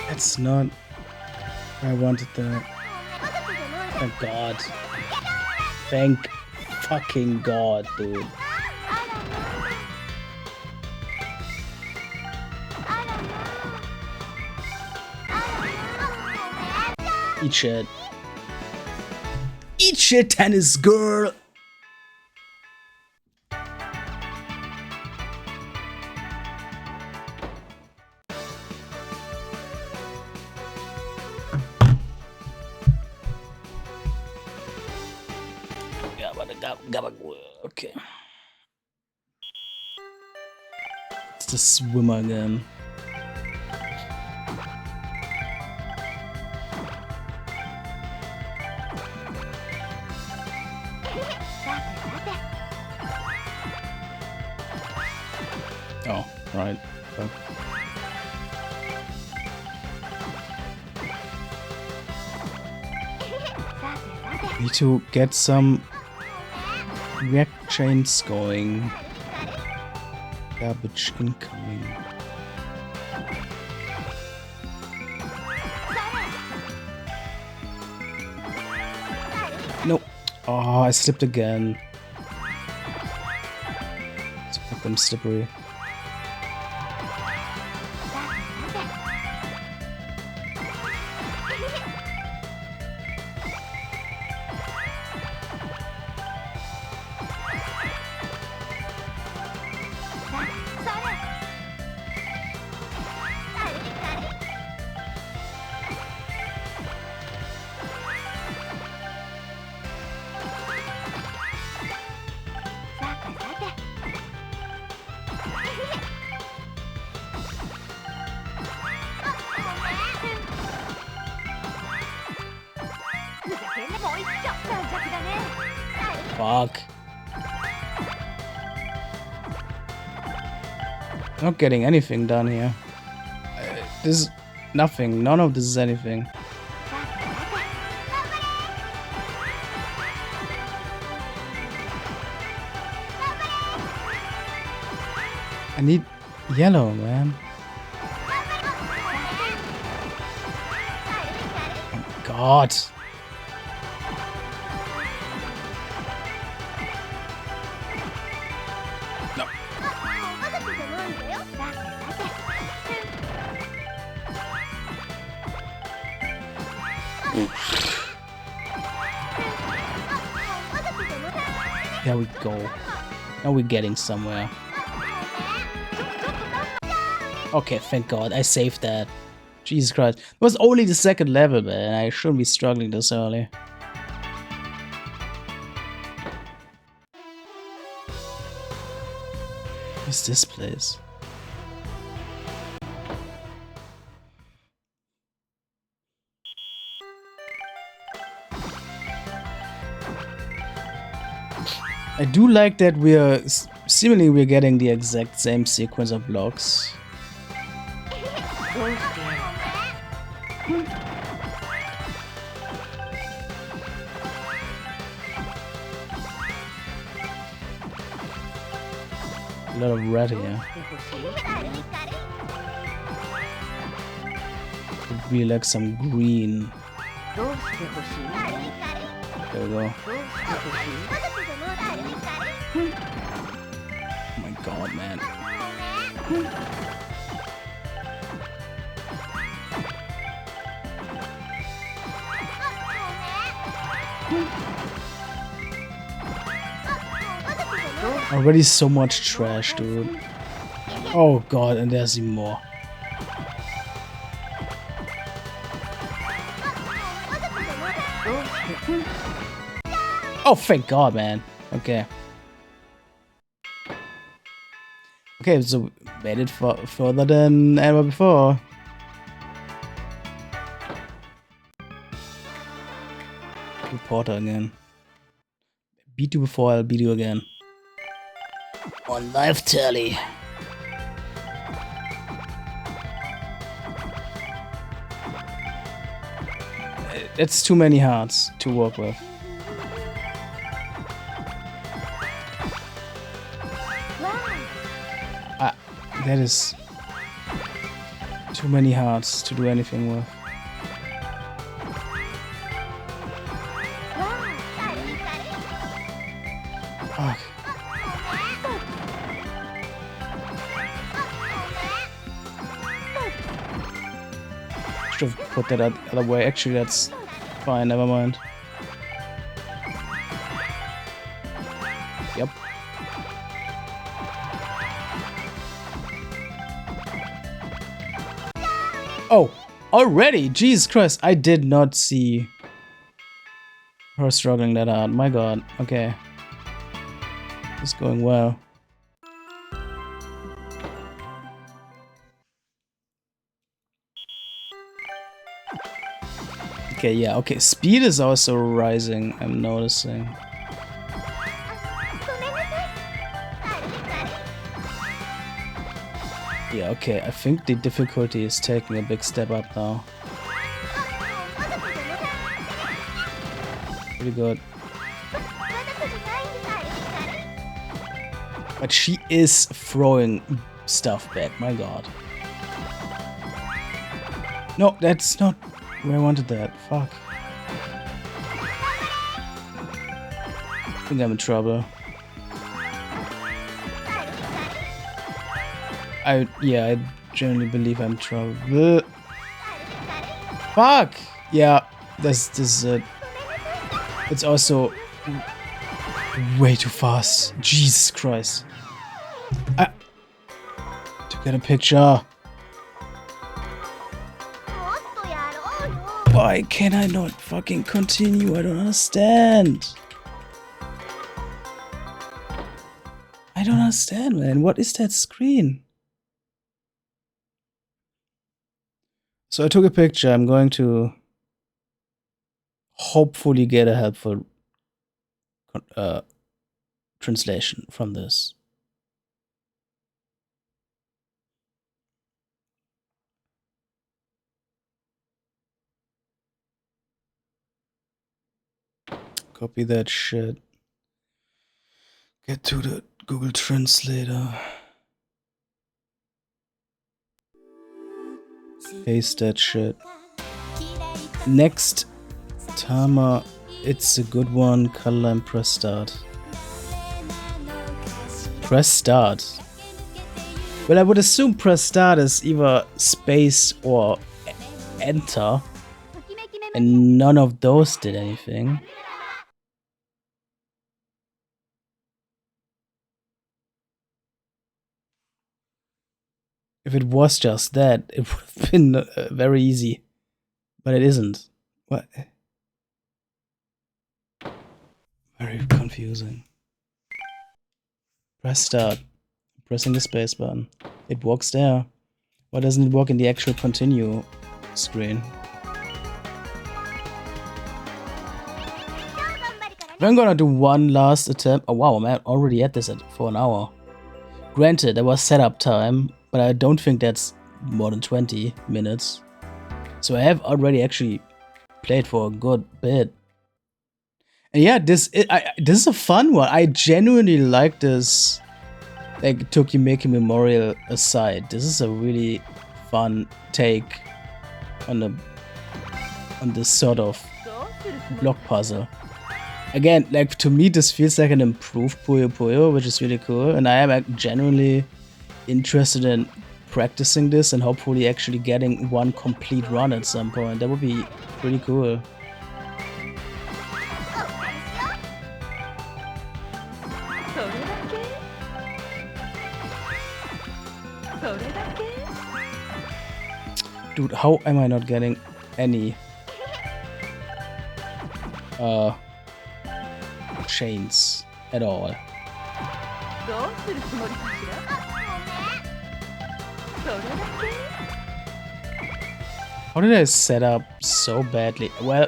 That's not... I wanted that. Thank God. Thank fucking God, dude. Eat shit. Eat shit, tennis girl! Okay. It's the swimmer again. Oh, right. Fuck. Need to get some react chains going. Garbage incoming. No. Oh, I slipped again. Let's make them slippery. Fuck. Not getting anything done here. This is nothing. None of this is anything. I need yellow, man. Oh God. There we go. Now we're getting somewhere. Okay, thank God. I saved that. Jesus Christ. It was only the second level, man. I shouldn't be struggling this early. What's this place? I do like that we're seemingly getting the exact same sequence of blocks. A lot of red here. I'd really like some green. There we go. Oh my god, man. Already so much trash, dude. Oh god, and there's even more. Oh, thank god, man. Okay. Okay, so made it further than ever before. Reporter again. Beat you before, I'll beat you again. On live tally. It's too many hearts to work with. That is too many hearts to do anything with. Fuck. Should have put that other way. Actually, that's fine. Never mind. Yep. Oh, already? Jesus Christ, I did not see her struggling that hard. My god. Okay. It's going well. Okay, yeah, okay. Speed is also rising, I'm noticing. Yeah, okay, I think the difficulty is taking a big step up now. Pretty good. But she is throwing stuff back, my god. No, that's not where I wanted that. Fuck. I think I'm in trouble. I genuinely believe I'm in trouble. Fuck! Yeah, this is it. It's also way too fast. Jesus Christ. To get a picture. Why can I not fucking continue? I don't understand. I don't understand, man. What is that screen? So I took a picture. I'm going to hopefully get a helpful translation from this. Copy that shit. Get to the Google Translator. Paste that shit. Next, Tama, it's a good one. Color and press start. Press start. Well, I would assume press start is either space or enter. And none of those did anything. If it was just that, it would have been very easy. But it isn't. What? Very confusing. Press start. Pressing the space button. It works there. Why doesn't it work in the actual continue screen? I'm gonna do one last attempt. Oh wow, I'm already at this for an hour. Granted, there was setup time, but I don't think that's more than 20 minutes. So I have already actually played for a good bit. And yeah, this is a fun one. I genuinely like this, like, Tokimeki Memorial aside. This is a really fun take on this sort of block puzzle. Again, like, to me, this feels like an improved Puyo, which is really cool. And I am genuinely interested in practicing this and hopefully actually getting one complete run at some point. That would be pretty cool. Dude, how am I not getting any chains at all? How did I set up so badly? Well,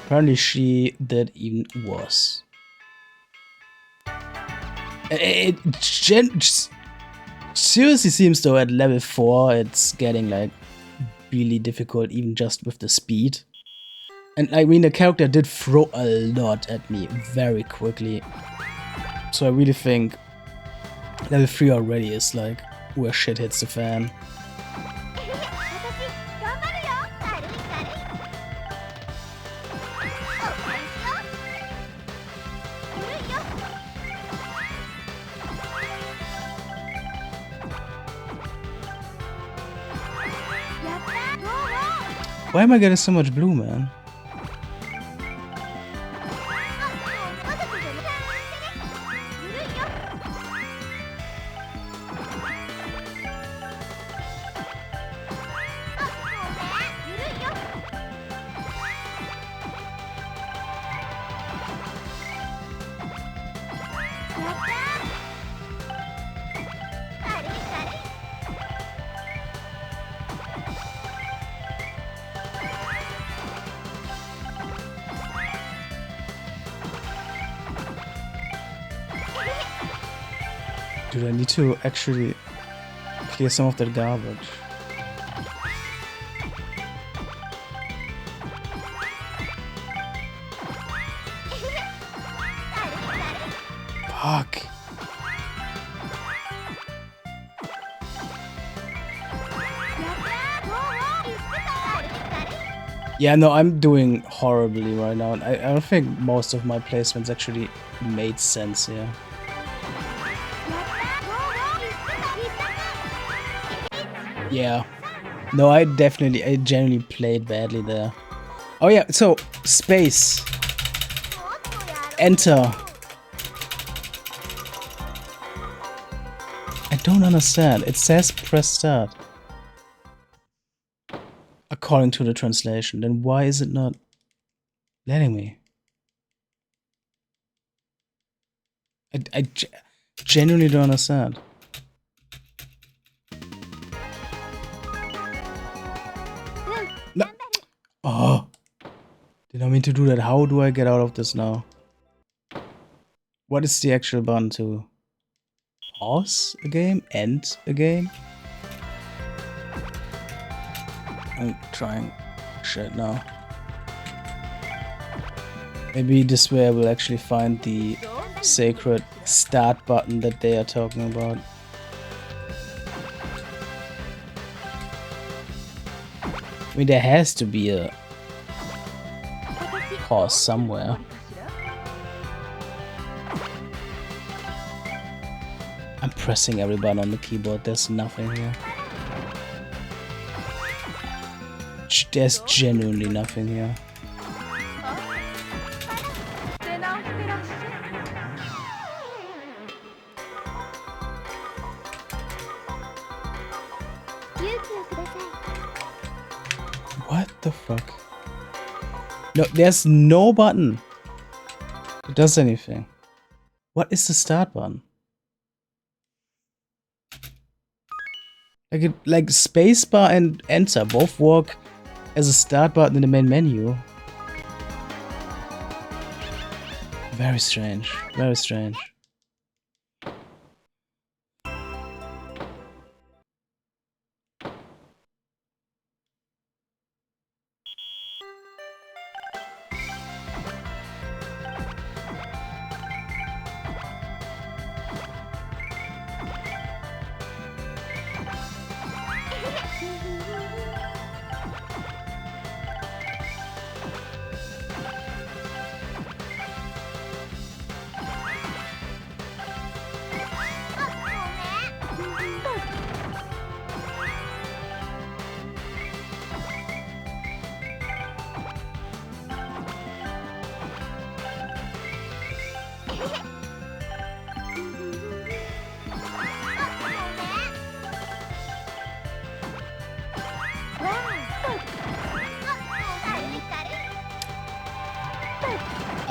apparently she did even worse. It seriously seems though at level 4 it's getting like really difficult, even just with the speed. And I mean, the character did throw a lot at me very quickly. So I really think level 3 already is like where shit hits the fan. Why am I getting so much blue, man? Dude, I need to actually clear some of that garbage. Fuck. Yeah, no, I'm doing horribly right now. I don't think most of my placements actually made sense here. Yeah. No, I genuinely played badly there. Oh yeah, so, space. Enter. I don't understand. It says press start. According to the translation. Then why is it not letting me? I genuinely don't understand. No. Oh. Did I mean to do that? How do I get out of this now? What is the actual button to pause a game? End a game? I'm trying shit now. Maybe this way I will actually find the sacred start button that they are talking about. I mean, there has to be a pause somewhere. I'm pressing every button on the keyboard, there's nothing here. There's genuinely nothing here. What the fuck? No, there's no button that does anything. What is the start button? Like spacebar and enter both work as a start button in the main menu. Very strange. Very strange.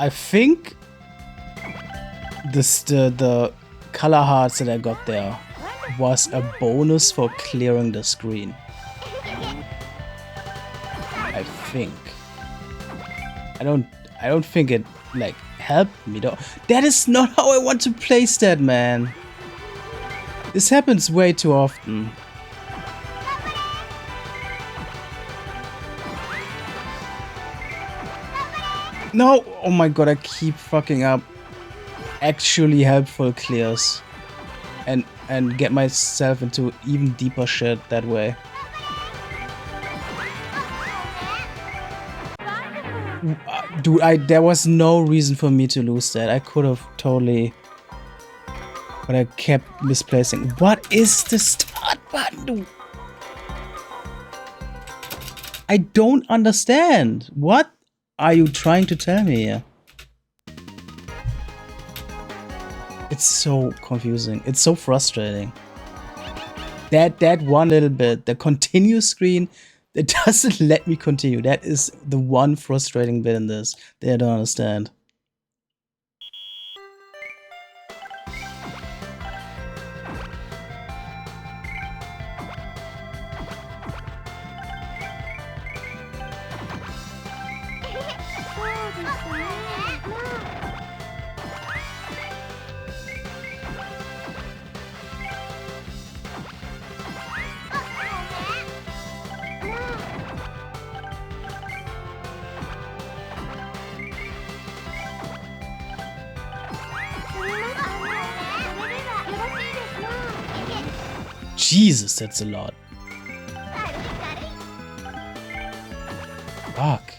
I think the color hearts that I got there was a bonus for clearing the screen. I think. I don't think it like helped me though. That is not how I want to place that, man. This happens way too often. No! Oh my god, I keep fucking up actually helpful clears and get myself into even deeper shit that way. Dude, there was no reason for me to lose that. I could have totally, but I kept misplacing. What is the start button, dude? I don't understand. What are you trying to tell me here? It's so confusing. It's so frustrating. That one little bit, the continue screen, it doesn't let me continue. That is the one frustrating bit in this that I don't understand. Jesus, that's a lot. Fuck.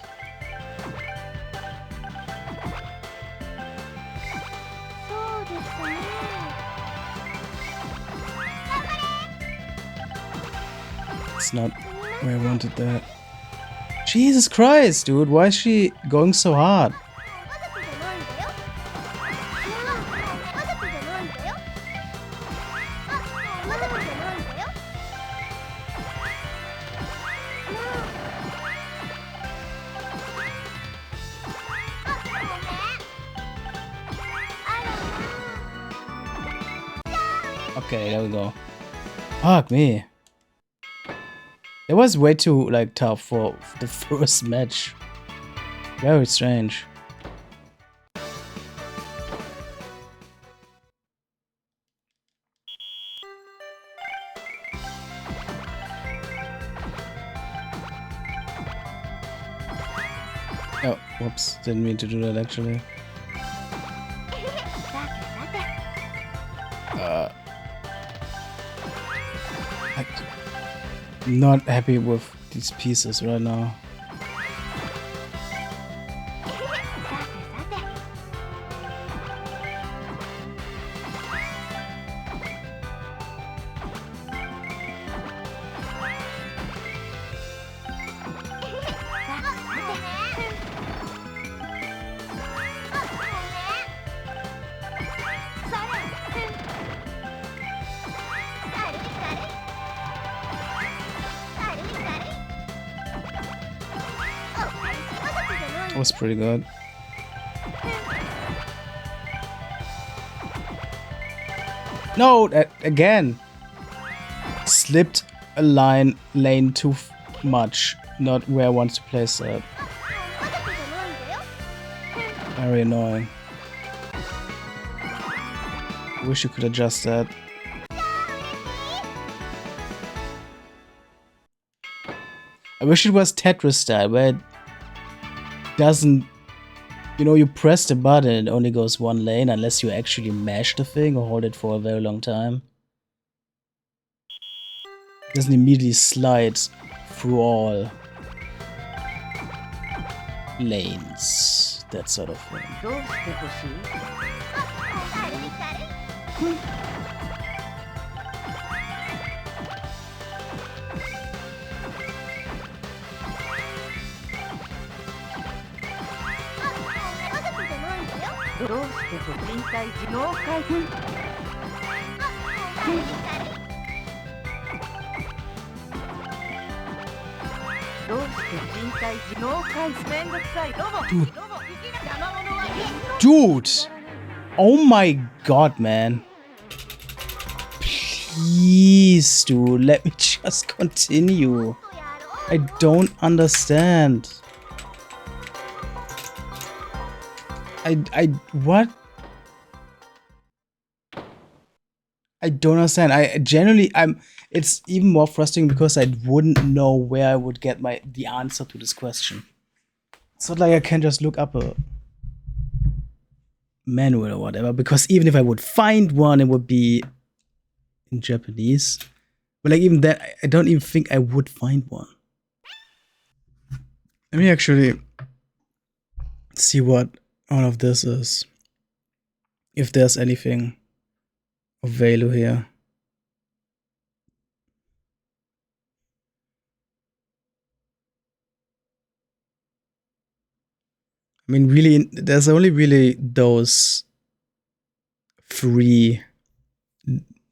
It's not where I wanted that. Jesus Christ, dude, why is she going so hard? Okay, there we go. Fuck me. It was way too like tough for the first match. Very strange. Oh, whoops. Didn't mean to do that actually. I'm not happy with these pieces right now. Was pretty good. No, that again. Slipped a lane too much. Not where I want to place that. Very annoying. I wish you could adjust that. I wish it was Tetris style, where it doesn't, you know, you press the button, it only goes one lane unless you actually mash the thing or hold it for a very long time. It doesn't immediately slide through all lanes, that sort of thing. Dude! Oh my god, man. Please, dude, let me just continue. I don't understand. What? I don't understand. It's even more frustrating because I wouldn't know where I would get the answer to this question. It's not like I can just look up a manual or whatever, because even if I would find one, it would be in Japanese. But like even that, I don't even think I would find one. Let me actually see what all of this is. If there's anything of value here. I mean, really, there's only really those 3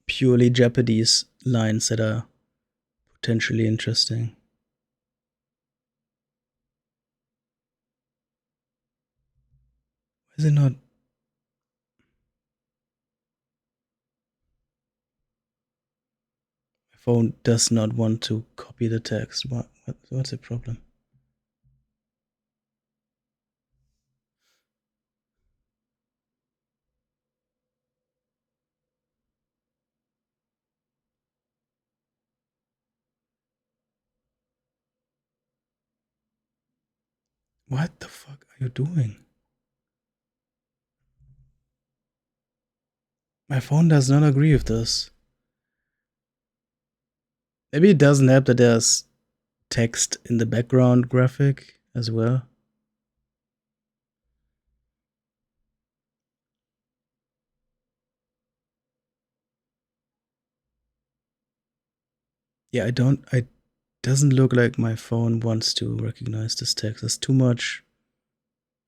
purely Japanese lines that are potentially interesting. Is it not? My phone does not want to copy the text. What's the problem? What the fuck are you doing? My phone does not agree with this. Maybe it doesn't help that there's text in the background graphic as well. Yeah, it doesn't look like my phone wants to recognize this text. There's too much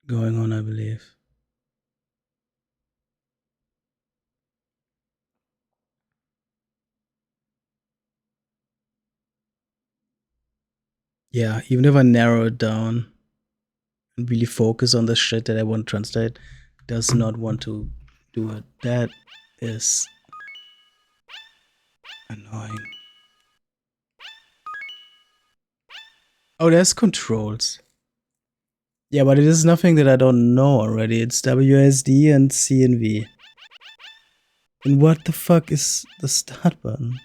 going on, I believe. Yeah, even if I narrow it down and really focus on the shit that I want to translate, does not want to do it. That is annoying. Oh, there's controls. Yeah, but it is nothing that I don't know already. It's WSD and CNV. And what the fuck is the start button?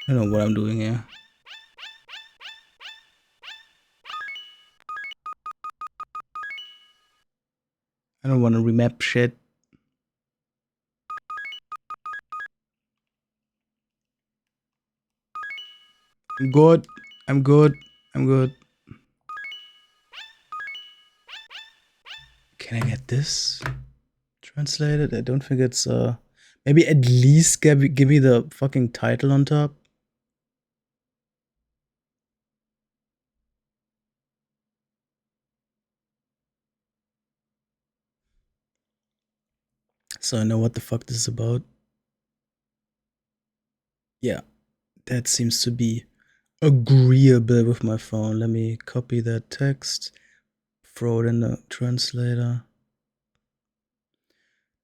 I don't know what I'm doing here. I don't want to remap shit. I'm good. I'm good. I'm good. Can I get this translated? I don't think it's maybe at least give me the fucking title on top. So I know what the fuck this is about. Yeah, that seems to be agreeable with my phone. Let me copy that text, throw it in the translator.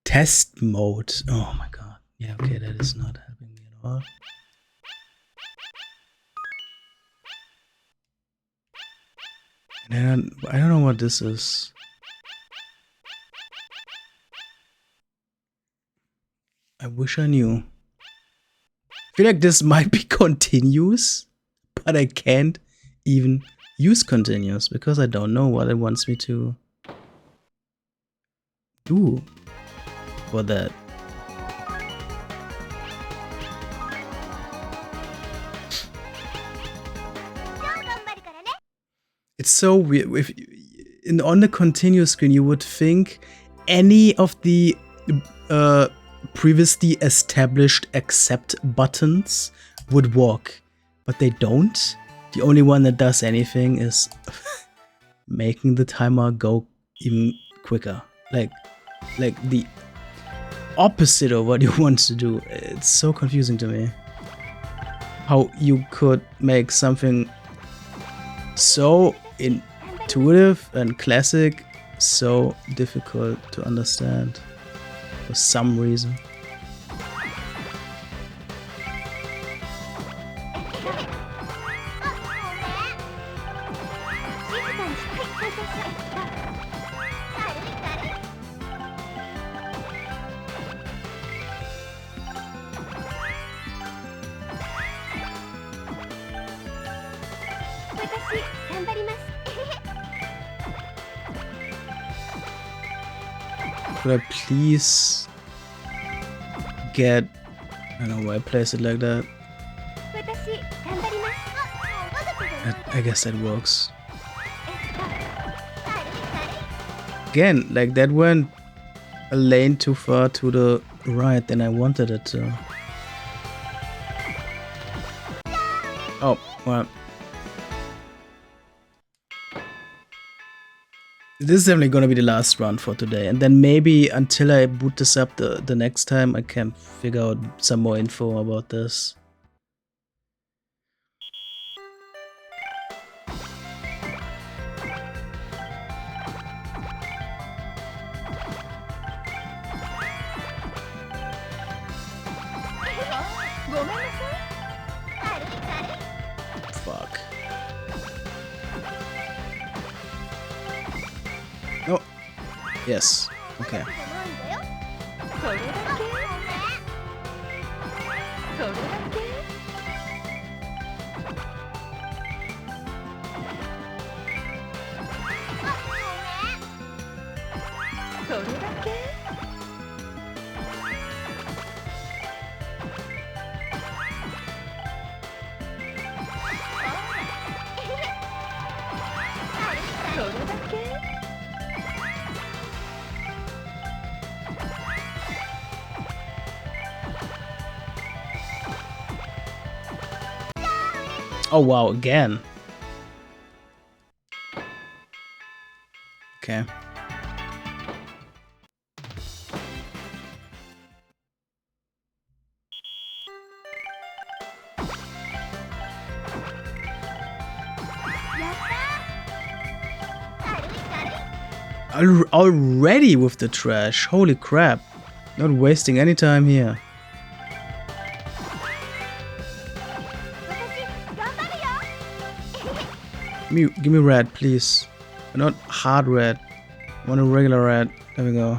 Test mode. Oh my god. Yeah, okay, that is not helping me at all. I don't know what this is. I wish I knew. I feel like this might be continuous, but I can't even use continuous because I don't know what it wants me to do for that. It's so weird. On the continuous screen, you would think any of the previously established accept buttons would work, but they don't. The only one that does anything is making the timer go even quicker. Like the opposite of what you want to do. It's so confusing to me. How you could make something so intuitive and classic so difficult to understand for some reason. Could I please get... I don't know why I place it like that. I guess that works. Again, like that went a lane too far to the right than I wanted it to. Oh, well. This is definitely gonna be the last run for today, and then maybe until I boot this up the next time, I can figure out some more info about this. Fuck. Oh. Yes. Okay. Oh wow, again. Okay. Already with the trash. Holy crap. Not wasting any time here. Give me red, please. Not hard red. I want a regular red. There we go.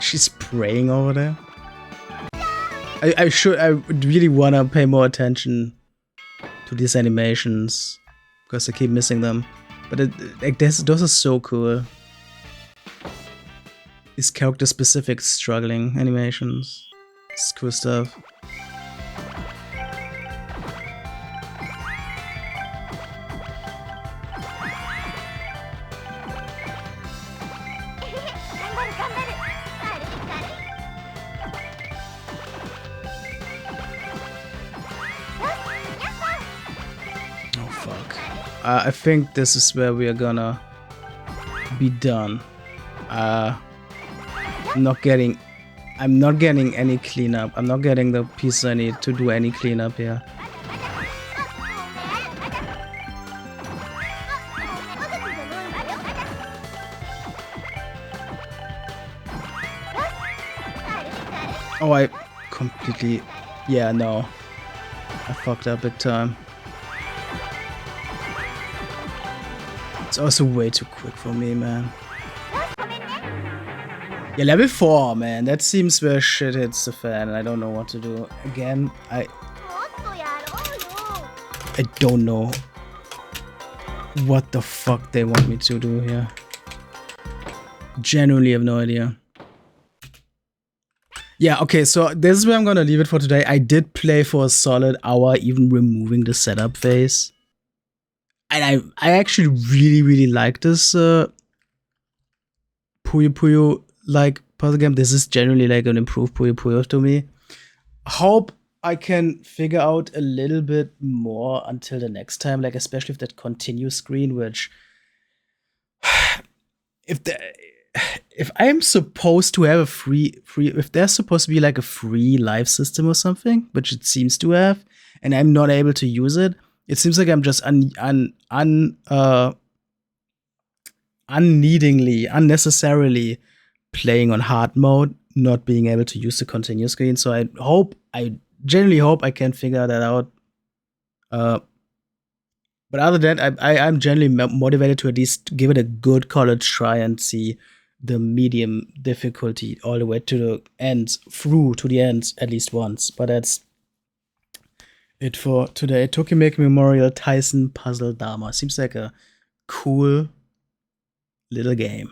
She's praying over there. I really wanna pay more attention to these animations because I keep missing them. But those are so cool. These character-specific struggling animations. It's cool stuff. Oh fuck. I think this is where we are gonna be done. I'm not getting any cleanup. I'm not getting the pieces I need to do any cleanup here. Oh, I completely... Yeah, no. I fucked up big time. It's also way too quick for me, man. Yeah, level 4, man. That seems where shit hits the fan, and I don't know what to do. Again, I don't know what the fuck they want me to do here. Genuinely have no idea. Yeah, okay, so this is where I'm gonna leave it for today. I did play for a solid hour, even removing the setup phase. And I actually really like this Puyo like puzzle game. This is generally like an improved Puyo to me. Hope I can figure out a little bit more until the next time, like especially if that continue screen, which if I am supposed to have a free if there's supposed to be like a free live system or something, which it seems to have, and I'm not able to use it, it seems like I'm just unnecessarily playing on hard mode, not being able to use the continue screen. So I genuinely hope I can figure that out. But other than that, I'm generally motivated to at least give it a good college try and see the medium difficulty all the way to the ends, through to the ends at least once. But that's it for today. Tokimeki Memorial Taisen Puzzle-Dama. Seems like a cool little game.